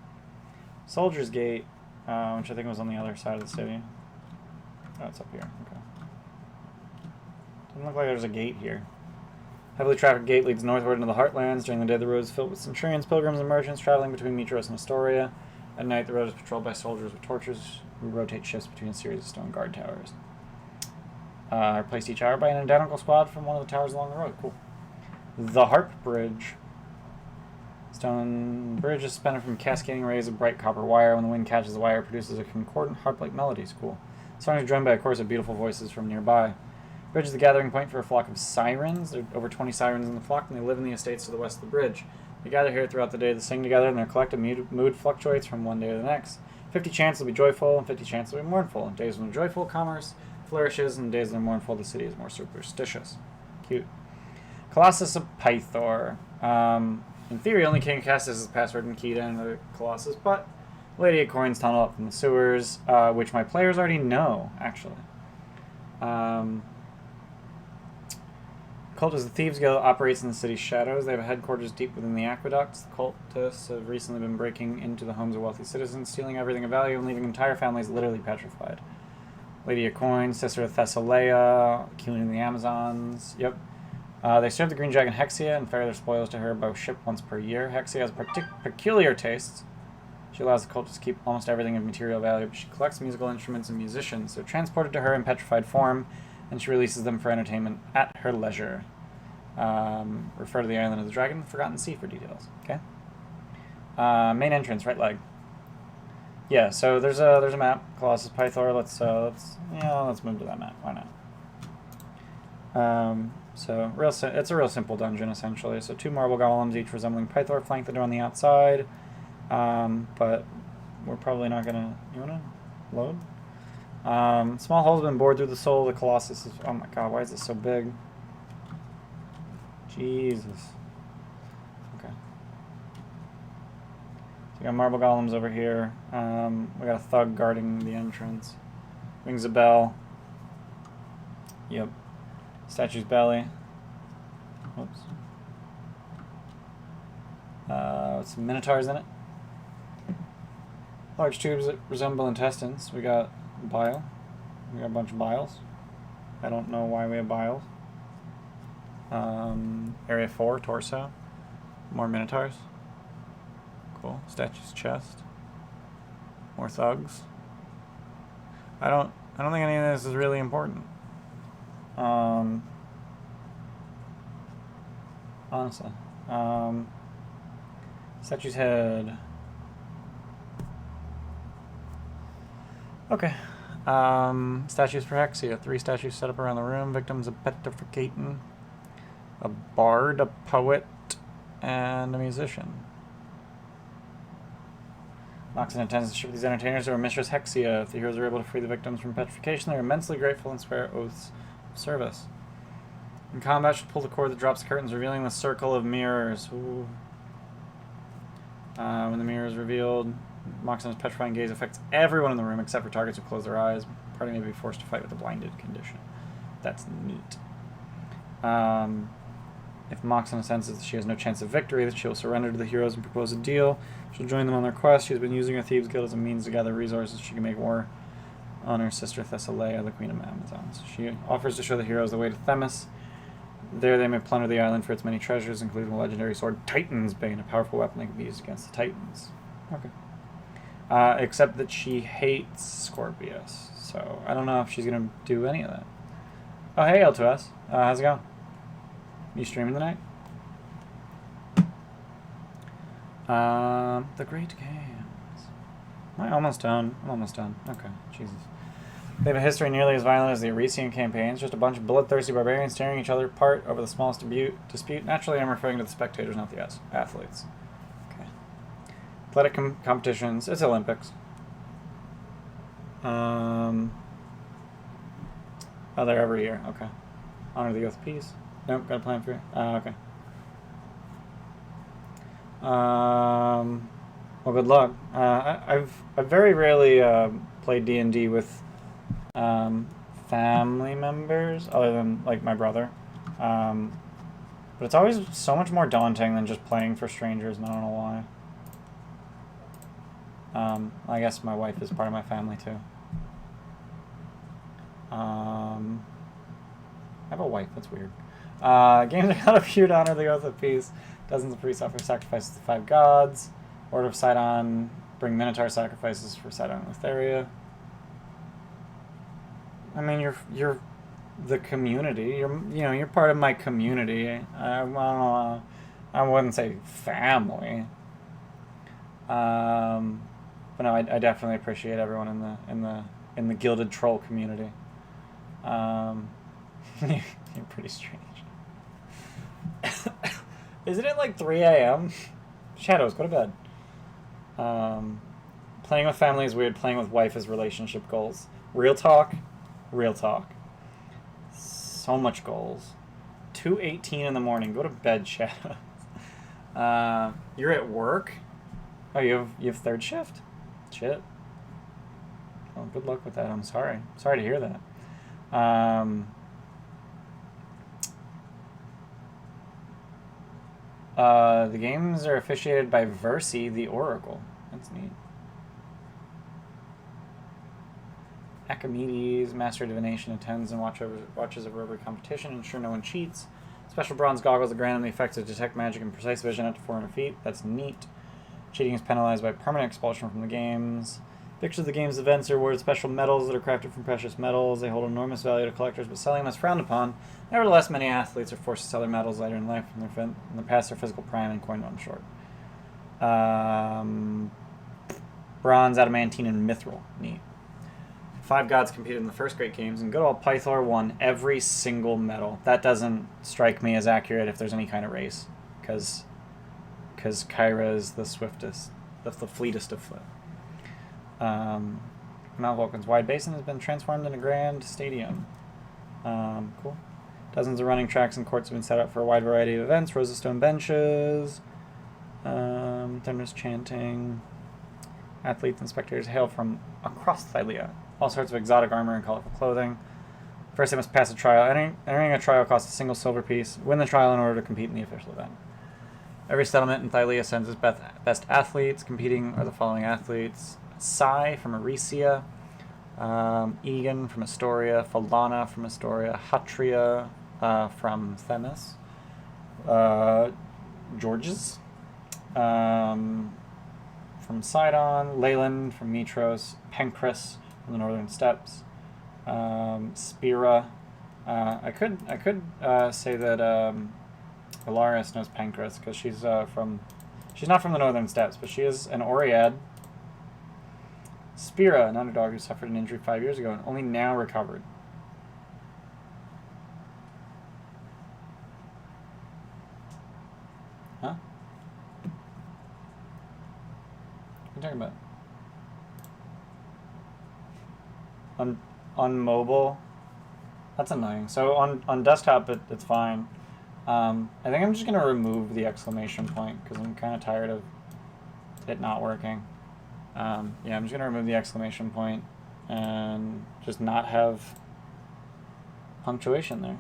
Soldier's Gate, which I think was on the other side of the city. Oh, it's up here. Okay. Doesn't look like there's a gate here. Heavily trafficked gate leads northward into the Heartlands. During the day, the road is filled with centurions, pilgrims, and merchants traveling between Mytros and Astoria. At night, the road is patrolled by soldiers with torches who rotate shifts between a series of stone guard towers. Replaced each hour by an identical squad from one of the towers along the road. Cool. The Harp Bridge. Stone bridge is suspended from cascading rays of bright copper wire. When the wind catches the wire, it produces a concordant harp-like melodies. Cool. The song is joined by a chorus of beautiful voices from nearby. Bridge is the gathering point for a flock of sirens. There are over 20 sirens in the flock, and they live in the estates to the west of the bridge. They gather here throughout the day to sing together, and their collective mood fluctuates from one day to the next. 50 chants will be joyful, and 50 chants will be mournful. In days when joyful, commerce flourishes, and in days when they're mournful, the city is more superstitious. Cute. Colossus of Pythor. In theory, only King Castus is the password and key to enter the Colossus, but Lady of Coins tunnel up from the sewers, which my players already know, actually. Cult is the Thieves Guild that operates in the city's shadows. They have a headquarters deep within the aqueducts. The cultists have recently been breaking into the homes of wealthy citizens, stealing everything of value and leaving entire families literally petrified. Lady of Coins, sister of Thessalia, queen of the Amazons. Yep. They serve the Green Dragon Hexia and ferry their spoils to her by ship once per year. Hexia has peculiar tastes. She allows the cultists to keep almost everything of material value, but she collects musical instruments and musicians. They're transported to her in petrified form, and she releases them for entertainment at her leisure. Refer to the Island of the Dragon, Forgotten Sea for details. Okay. Main entrance, right leg. Yeah, so there's a map, Colossus Pythor. Let's move to that map. Why not? It's a real simple dungeon essentially. So 2 marble golems, each resembling Pythor, flank the door on the outside. But we're probably not gonna. You wanna load? Small holes have been bored through the soul of the Colossus. Oh my god, why is it so big? Jesus. Okay. So we got marble golems over here. We got a thug guarding the entrance. Rings a bell. Yep. Statue's belly. Oops. Some minotaurs in it. Large tubes that resemble intestines. We got bile. We got a bunch of biles. I don't know why we have biles. Area 4, torso. More minotaurs. Cool. Statue's chest. More thugs. I don't think any of this is really important. Honestly. Statue's head. Okay. Statues for Hexia. 3 statues set up around the room. Victims of petrificating. A bard, a poet, and a musician. Moxon intends to ship these entertainers to our mistress Hexia. If the heroes are able to free the victims from petrification, they are immensely grateful and swear oaths of service. In combat, she'll pull the cord that drops the curtains, revealing the circle of mirrors. Ooh. When the mirror is revealed, Moxon's petrifying gaze affects everyone in the room except for targets who close their eyes. Party may be forced to fight with a blinded condition. That's neat. If Moxon senses that she has no chance of victory, that she will surrender to the heroes and propose a deal. She'll join them on their quest. She has been using her Thieves Guild as a means to gather resources she can make war on her sister Thessalia, the Queen of Amazons. She offers to show the heroes the way to Themis. There they may plunder the island for its many treasures, including the legendary sword Titan's Bane, a powerful weapon that can be used against the Titans. Okay. Except that she hates Scorpius, so I don't know if she's going to do any of that. Oh, hey, L2S. How's it going? You streaming tonight? The Great Games. Am I almost done? I'm almost done. Okay, Jesus. They have a history nearly as violent as the Aresian campaigns, just a bunch of bloodthirsty barbarians tearing each other apart over the smallest dispute. Naturally, I'm referring to the spectators, not the athletes. Okay. Athletic competitions. It's Olympics. Oh, they're every year. Okay. Honor the oath of peace. Nope, got a plan for you. Okay. Well, good luck. I've very rarely played D&D with family members, other than like my brother. But it's always so much more daunting than just playing for strangers, and I don't know why. I guess my wife is part of my family too. I have a wife, that's weird. Games are not appeared to honor the Oath of Peace. Dozens of priests offer sacrifices to 5 gods. Order of Sidon bring Minotaur sacrifices for Sidon and Letheria. I mean, you're the community. You're part of my community. I don't know. I wouldn't say family. But no, I definitely appreciate everyone in the Gilded troll community. You're pretty strange. Isn't it like 3 a.m.? Shadows, go to bed. Playing with family is weird. Playing with wife is relationship goals. Real talk. Real talk. So much goals. 2:18 in the morning. Go to bed, Shadows. You're at work? Oh, you have third shift? Shit. Well, good luck with that. I'm sorry. Sorry to hear that. The games are officiated by Versi, the Oracle. That's neat. Achaemedes, Master of Divination, attends and watches over every competition, ensure no one cheats. Special bronze goggles are granted the effect to detect magic and precise vision up to 400 feet. That's neat. Cheating is penalized by permanent expulsion from the games. Victors of the game's events are awarded special medals that are crafted from precious metals. They hold enormous value to collectors, but selling them is frowned upon. Nevertheless, many athletes are forced to sell their medals later in life when they're past their physical prime and coin run short. Bronze, adamantine, and mithril. Neat. 5 gods competed in the first Great Games, and good old Pythor won every single medal. That doesn't strike me as accurate if there's any kind of race, because Kyra is the swiftest, the fleetest of foot. Mount Vulcan's wide basin has been transformed into a grand stadium. Cool. Dozens of running tracks and courts have been set up for a wide variety of events. Rosa stone benches. Thunderous chanting. Athletes and spectators hail from across Thylia. All sorts of exotic armor and colorful clothing. First, they must pass a trial. Entering a trial costs a single silver piece. Win the trial in order to compete in the official event. Every settlement in Thylia sends its best athletes. Competing are the following athletes: Sai from Arisia, Egan from Astoria, Falana from Astoria, Hatria from Themis, Georges from Sidon, Leyland from Mytros, Pencris from the Northern Steppes, Spira. I could say that Laurels knows Pencris because she's not from the Northern Steppes, but she is an Oread. Spira, an underdog who suffered an injury 5 years ago and only now recovered. Huh? What are you talking about? On mobile? That's annoying. So on desktop, it's fine. I think I'm just going to remove the exclamation point because I'm kind of tired of it not working. Yeah, I'm just going to remove the exclamation point and just not have punctuation there.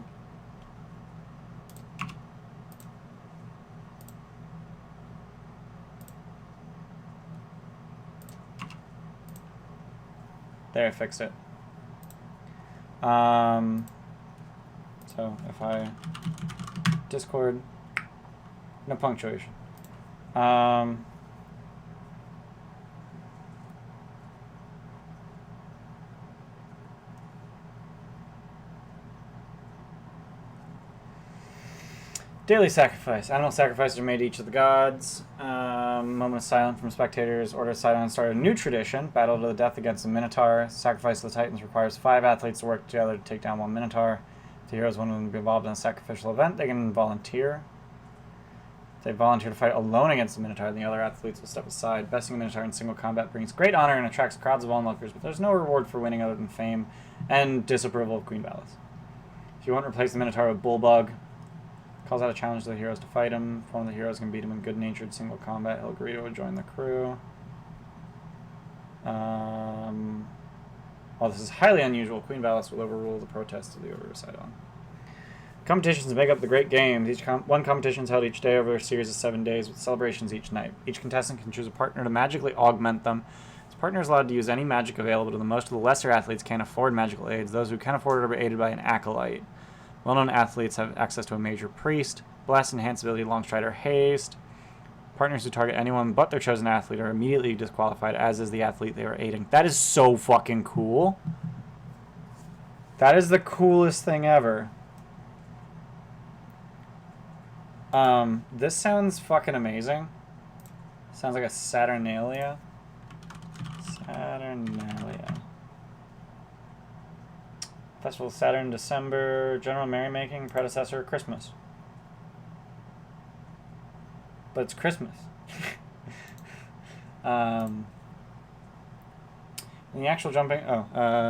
There, I fixed it. So if I Discord, no punctuation. Daily sacrifice. Animal sacrifices are made to each of the gods. Moment of silence from spectators. Order of Sidon started a new tradition. Battle to the death against the Minotaur. Sacrifice of the Titans requires 5 athletes to work together to take down 1 Minotaur. If the heroes want to be involved in a sacrificial event, they can volunteer. If they volunteer to fight alone against the Minotaur, then the other athletes will step aside. Besting a Minotaur in single combat brings great honor and attracts crowds of onlookers, but there's no reward for winning other than fame and disapproval of Queen Valis. If you want to replace the Minotaur with Bulldog, calls out a challenge to the heroes to fight him. If one of the heroes can beat him in good-natured single combat, he'll agree to join the crew. While this is highly unusual, Queen Valis will overrule the protests of the Order of Sidon. Competitions make up the great games. One competition is held each day over a series of 7 days with celebrations each night. Each contestant can choose a partner to magically augment them. His partner is allowed to use any magic available to them. Most of the lesser athletes can't afford magical aids. Those who can afford it are aided by an acolyte. Well-known athletes have access to a major priest. Blast, enhanced ability, long stride, or haste. Partners who target anyone but their chosen athlete are immediately disqualified, as is the athlete they are aiding. That is so fucking cool. That is the coolest thing ever. This sounds fucking amazing. Sounds like a Saturnalia. Saturnalia. Festival of Saturn, December. General merrymaking, predecessor, Christmas. But it's Christmas. In the actual jumping...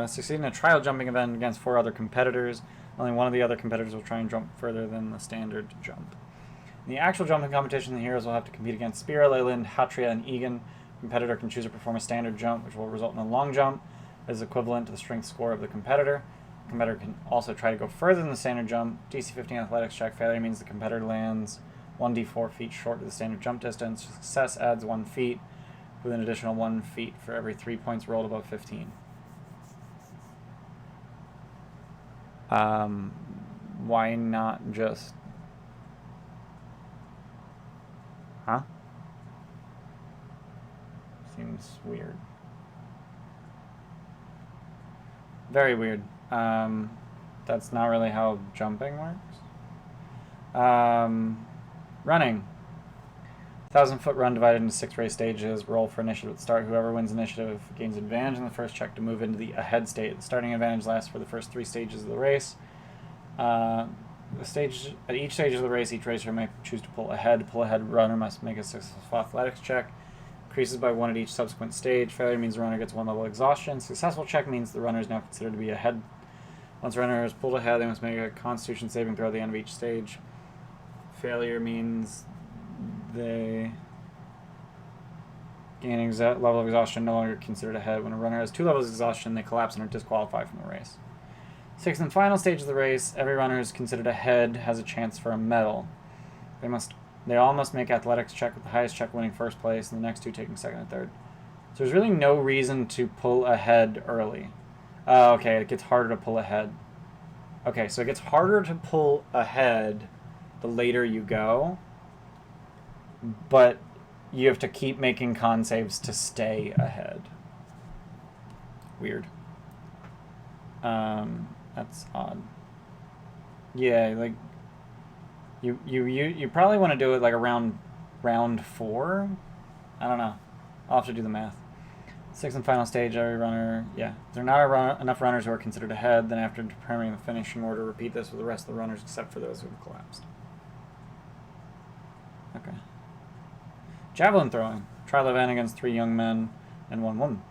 succeed in a trial jumping event against 4 other competitors. Only one of the other competitors will try and jump further than the standard jump. In the actual jumping competition, the heroes will have to compete against Spira, Leyland, Hatria, and Egan. The competitor can choose to perform a standard jump, which will result in a long jump that is equivalent to the strength score of the competitor. The competitor can also try to go further than the standard jump. DC 15 athletics check failure means the competitor lands 1d4 feet short of the standard jump distance. Success adds 1 feet, with an additional 1 feet for every 3 points rolled above 15. Why not just... Huh? Seems weird. Very weird. That's not really how jumping works. Running. 1,000-foot run divided into 6 race stages. Roll for initiative at the start. Whoever wins initiative gains advantage in the first check to move into the ahead state. The starting advantage lasts for the first 3 stages of the race. At each stage of the race, each racer may choose to pull ahead. Pull ahead runner must make a successful athletics check. Increases by 1 at each subsequent stage. Failure means the runner gets 1 level exhaustion. Successful check means the runner is now considered to be ahead. Once the runner is pulled ahead, they must make a Constitution saving throw at the end of each stage. Failure means they gain level of exhaustion, no longer considered ahead. When a runner has 2 levels of exhaustion, they collapse and are disqualified from the race. 6th and final stage of the race, every runner is considered ahead has a chance for a medal. They all must make athletics check with the highest check winning first place, and the next 2 taking second and third. So there's really no reason to pull ahead early. Okay, it gets harder to pull ahead. Okay, so it gets harder to pull ahead the later you go, but you have to keep making con saves to stay ahead. Weird. That's odd. Yeah, like you probably want to do it like around round 4. I don't know. I'll have to do the math. 6th and final stage, every runner. Yeah, if there are not enough runners who are considered ahead, then after determining the finishing order, repeat this with the rest of the runners except for those who have collapsed. Okay. Javelin Throwing. Trial event against 3 young men and 1 woman.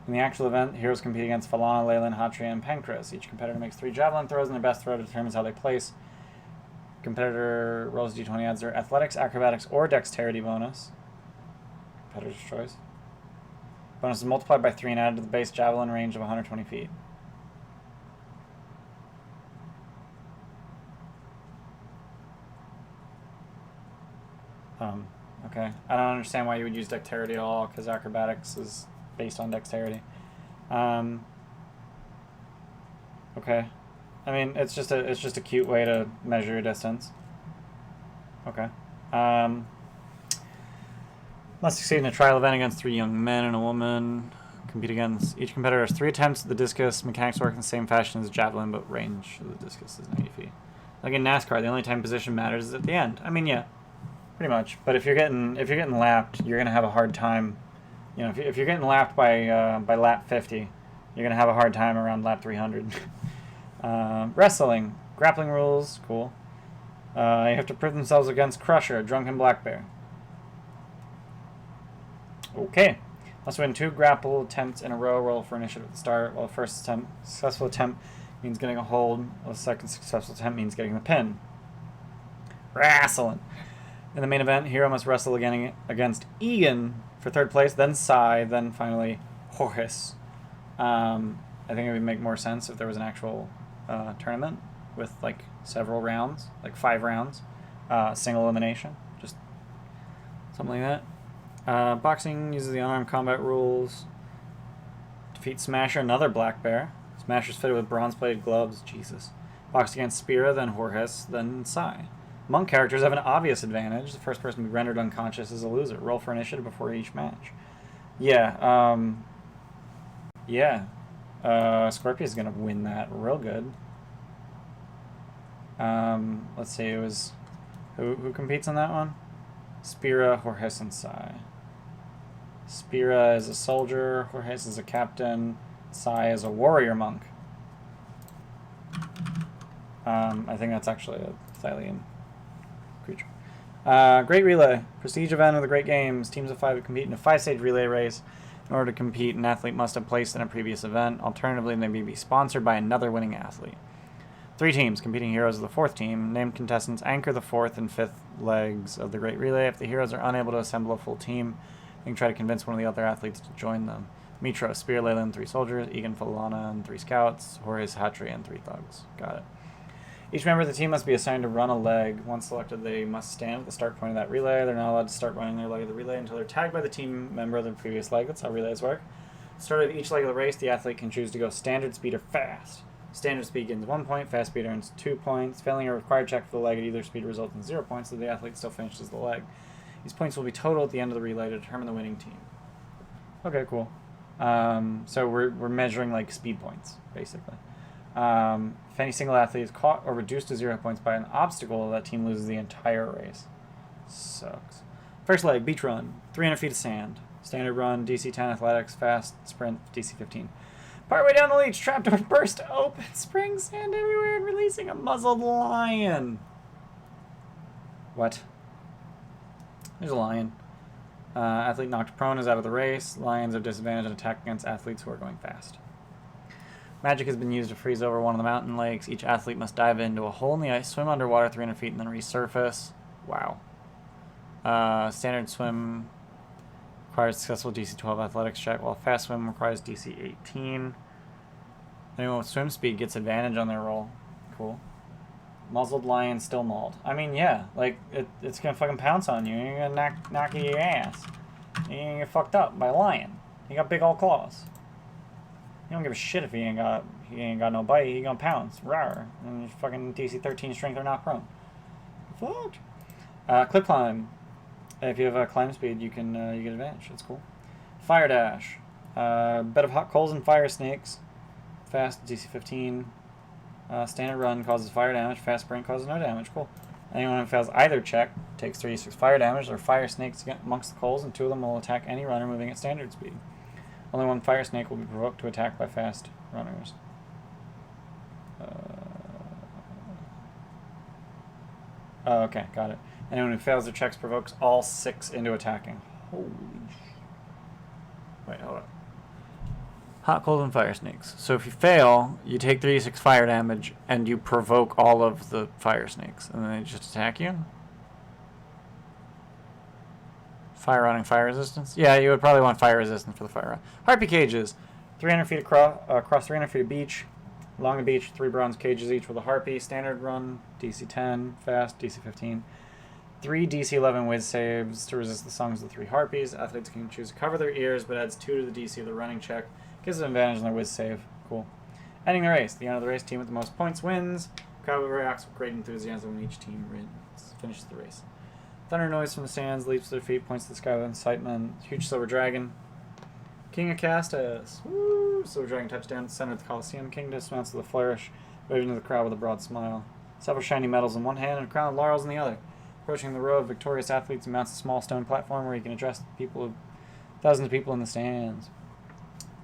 In the actual event, heroes compete against Falana, Leyland, Hatria, and Pancras. Each competitor makes 3 javelin throws, and their best throw determines how they place. Competitor rolls d20, adds their athletics, acrobatics, or dexterity bonus. Competitor's choice. Bonus is multiplied by 3 and added to the base javelin range of 120 feet. Okay. I don't understand why you would use dexterity at all, because acrobatics is based on dexterity. Okay. I mean, it's just a cute way to measure your distance. Okay. Must succeed in a trial event against 3 young men and a woman. Compete against each competitor has 3 attempts at the discus. Mechanics work in the same fashion as javelin, but range of the discus is 90 feet. Like in NASCAR, the only time position matters is at the end. I mean, yeah, pretty much. But if you're getting lapped, you're gonna have a hard time. You know, if you're getting lapped by lap 50, you're gonna have a hard time around lap 300. Wrestling, grappling rules, cool. You have to prove themselves against Crusher, a drunken black bear. Okay. Must win 2 grapple attempts in a row. Roll for initiative at the start. While the first successful attempt means getting a hold, while the second successful attempt means getting the pin. Wrestling. In the main event, hero must wrestle again against Egan for 3rd place, then Sai, then finally Horace. I think it would make more sense if there was an actual tournament. with like several rounds, like 5 rounds, single elimination, just something like that. Boxing uses the unarmed combat rules. Defeat Smasher, another black bear. Smasher's fitted with bronze-plated gloves. Jesus. Boxed against Spira, then Horhus, then Sai. Monk characters have an obvious advantage. The first person to be rendered unconscious is a loser. Roll for initiative before each match. Yeah, Scorpius gonna win that real good. Let's see, it was... Who competes on that one? Spira, Horhus, and Sai. Spira is a soldier, Horhus is a captain, Sai is a warrior monk. I think that's actually a Thailand creature. Great Relay. Prestige event of the Great Games. Teams of 5 compete in a 5-stage relay race. In order to compete, an athlete must have placed in a previous event. Alternatively, they may be sponsored by another winning athlete. 3 teams. Competing heroes of the 4th team. Named contestants anchor the 4th and 5th legs of the Great Relay. If the heroes are unable to assemble a full team, they can try to convince one of the other athletes to join them. Mytros, Spear, Leyland, 3 soldiers. Egan, Falana, and 3 scouts. Horus, Hatri, and 3 thugs. Got it. Each member of the team must be assigned to run a leg. Once selected, they must stand at the start point of that relay. They're not allowed to start running their leg of the relay until they're tagged by the team member of the previous leg. That's how relays work. At the start of each leg of the race, the athlete can choose to go standard speed or fast. Standard speed gains 1 point, fast speed earns 2 points. Failing a required check for the leg at either speed results in 0 points, so the athlete still finishes the leg. These points will be total at the end of the relay to determine the winning team. Okay, cool. So we're measuring like speed points, basically. If any single athlete is caught or reduced to 0 points by an obstacle, that team loses the entire race. Sucks. First leg, beach run. 300 feet of sand. Standard run, DC 10 athletics, fast sprint, DC 15. Partway down the leech, trapdoor burst open, spraying sand everywhere and releasing a muzzled lion. What? There's a lion. Athlete knocked prone is out of the race. Lions have disadvantage and attack against athletes who are going fast. Magic has been used to freeze over one of the mountain lakes. Each athlete must dive into a hole in the ice, swim underwater 300 feet, and then resurface. Wow. Standard swim requires successful DC 12 athletics check, while fast swim requires DC 18. Anyone with swim speed gets advantage on their roll. Cool. Muzzled lion still mauled. I mean, yeah, like, it's gonna fucking pounce on you. You're gonna knock you your ass. You're gonna get fucked up by a lion. He got big old claws. He don't give a shit if he ain't got no bite. He gonna pounce, rawr, and fucking DC 13 strength or knock prone. Fuck. Clip climb. If you have a climb speed, you get advantage. That's cool. Fire dash. Bed of hot coals and fire snakes. Fast DC 15. Standard run causes fire damage. Fast sprint causes no damage. Cool. Anyone who fails either check takes 36 fire damage. There are fire snakes amongst the coals, and 2 of them will attack any runner moving at standard speed. Only 1 fire snake will be provoked to attack by fast runners. Oh, okay, got it. Anyone who fails their checks provokes all 6 into attacking. Holy Wait, hold up. Hot, cold, and fire snakes. So if you fail, you take 36 fire damage, and you provoke all of the fire snakes, and then they just attack you? Fire running, fire resistance? Yeah, you would probably want fire resistance for the fire run. Harpy cages. 300 feet across 300 feet of beach. Along the beach, 3 bronze cages each with a harpy. Standard run, DC 10. Fast, DC 15. 3 DC 11 whiz saves to resist the songs of the 3 harpies. Athletes can choose to cover their ears, but adds 2 to the DC of the running check. Gives them advantage on their whiz save. Cool. Ending the race. At the end of the race, team with the most points wins. Crowd reacts with great enthusiasm when each team finishes the race. Thunder noise from the sands, leaps to their feet, points to the sky with incitement. Huge silver dragon. King of Castas. Woo! Silver dragon touchdown, center of the Colosseum. King dismounts with a flourish, waving to the crowd with a broad smile. Several shiny medals in one hand and a crown of laurels in the other. Approaching the row of victorious athletes, he mounts a small stone platform where he can address thousands of people in the stands.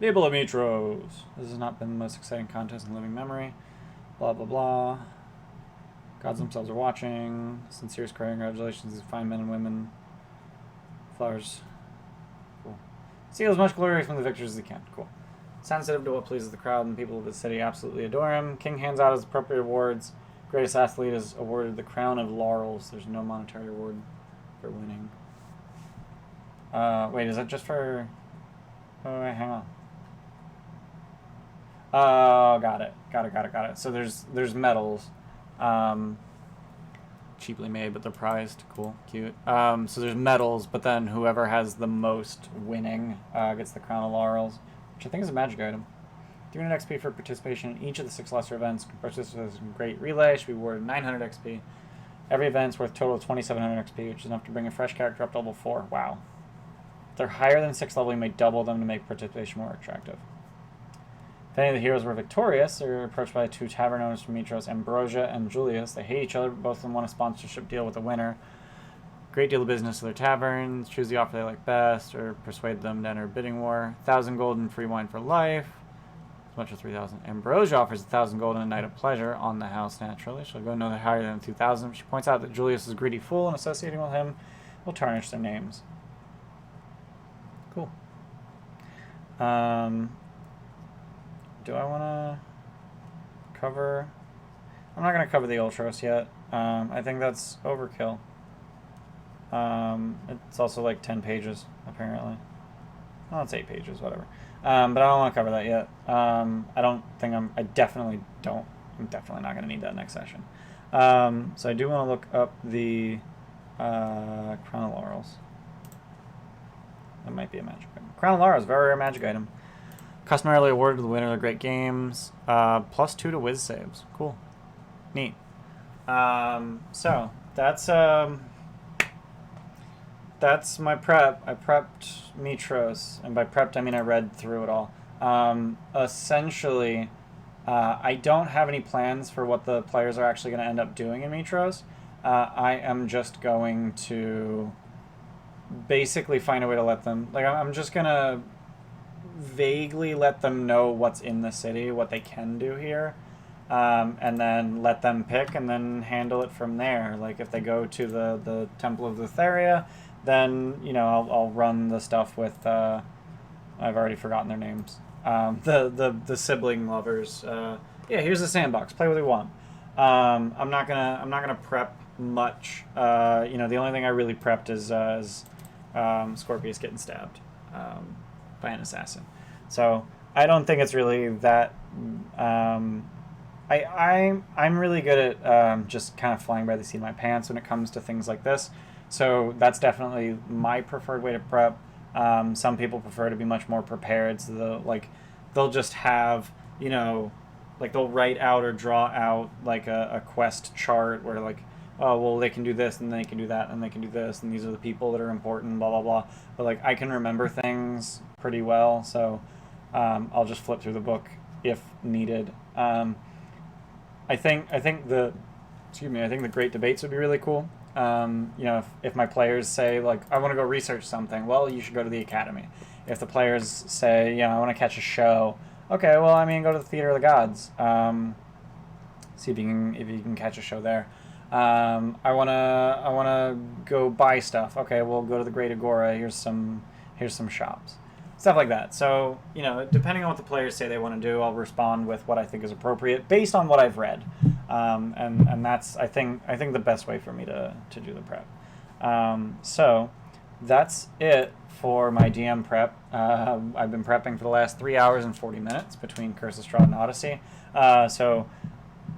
People of Mytros. This has not been the most exciting contest in living memory. Blah, blah, blah. Gods themselves are watching. Sincerest congratulations to fine men and women. Flowers. Cool. Steal as much glory from the victors as he can. Cool. Sensitive to what pleases the crowd, and people of the city absolutely adore him. King hands out his appropriate awards. Greatest athlete is awarded the crown of Laurels. There's no monetary award for winning. Wait, is that just for... Oh, wait, hang on. Oh, got it. Got it. So there's medals. Cheaply made, but they're prized. Cool, cute. So there's medals, but then whoever has the most winning gets the Crown of Laurels, which I think is a magic item. 300 XP for participation in each of the 6 lesser events. Participants in Great Relay should be awarded 900 XP. Every event's worth a total of 2,700 XP, which is enough to bring a fresh character up to level 4. Wow. If they're higher than 6 level, you may double them to make participation more attractive. If any of the heroes were victorious, they're approached by 2 tavern owners from Mytros, Ambrosia and Julius. They hate each other, but both of them want a sponsorship deal with the winner. Great deal of business to their taverns. Choose the offer they like best, or persuade them to enter a bidding war. 1,000 gold and free wine for life. As much as 3,000. Ambrosia offers 1,000 gold and a night of pleasure on the house, naturally. She'll go no higher than 2,000. She points out that Julius is a greedy fool, and associating with him will tarnish their names. Cool. Do I want to cover... I'm not going to cover the Ultros yet. I think that's overkill. It's also like 10 pages, apparently. Well, it's 8 pages, whatever. But I don't want to cover that yet. I definitely don't. I'm definitely not going to need that next session. So I do want to look up the Crown of Laurels. That might be a magic item. Crown of Laurels, very rare magic item. Customarily awarded to the winner of the great games. +2 to whiz saves. Cool. Neat. So that's my prep. I prepped Mytros, and by prepped I mean I read through it all. Essentially, I don't have any plans for what the players are actually going to end up doing in Mytros. I am just going to basically find a way to let them... I'm just going to vaguely let them know what's in the city, what they can do here, and then let them pick and then handle it from there. Like, if they go to the Temple of Lutheria, then, I'll run the stuff with, I've already forgotten their names. The sibling lovers. Yeah, here's the sandbox. Play what you want. I'm not gonna prep much. The only thing I really prepped is Scorpius getting stabbed by an assassin. So I don't think it's really that. I'm really good at just kind of flying by the seat of my pants when it comes to things like this. So that's definitely my preferred way to prep. Some people prefer to be much more prepared, so they'll just have, they'll write out or draw out like a quest chart where oh, well, they can do this and they can do that and they can do this and these are the people that are important, blah, blah, blah. But I can remember things pretty well, so I'll just flip through the book if needed. I think the great debates would be really cool. If my players say, I want to go research something, well, you should go to the academy. If the players say, I want to catch a show, okay, well, go to the Theater of the Gods. See if you can catch a show there. I wanna go buy stuff. Okay, we'll go to the Great Agora. Here's some shops. Stuff like that. So, depending on what the players say they want to do, I'll respond with what I think is appropriate based on what I've read. And that's, I think the best way for me to do the prep. So that's it for my DM prep. I've been prepping for the last 3 hours and 40 minutes between Curse of Strahd and Odyssey. So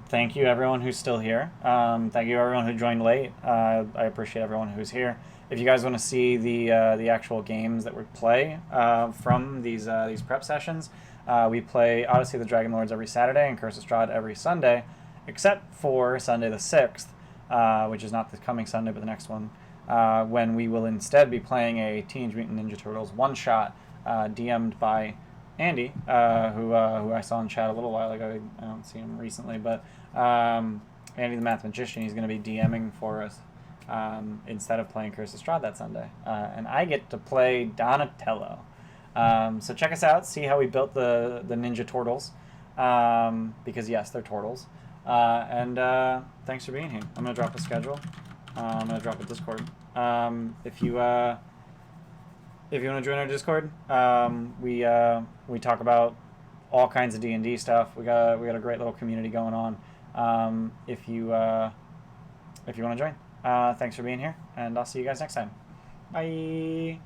thank you everyone who's still here. Thank you everyone who joined late. I appreciate everyone who's here. If you guys want to see the actual games that we play from these prep sessions, we play Odyssey of the Dragon Lords every Saturday and Curse of Strahd every Sunday, except for Sunday the 6th, which is not the coming Sunday but the next one, when we will instead be playing a Teenage Mutant Ninja Turtles one-shot DM'd by Andy, who I saw in chat a little while ago. I don't see him recently, but Andy the Mathematician, he's going to be DMing for us instead of playing Curse of Strahd that Sunday. And I get to play Donatello. So check us out, see how we built the Ninja Turtles, because yes, they're turtles. And thanks for being here. I'm going to drop a schedule. I'm going to drop a Discord. If you want to join our Discord, we talk about all kinds of D&D stuff. We got a great little community going on. If you want to join, thanks for being here, and I'll see you guys next time. Bye.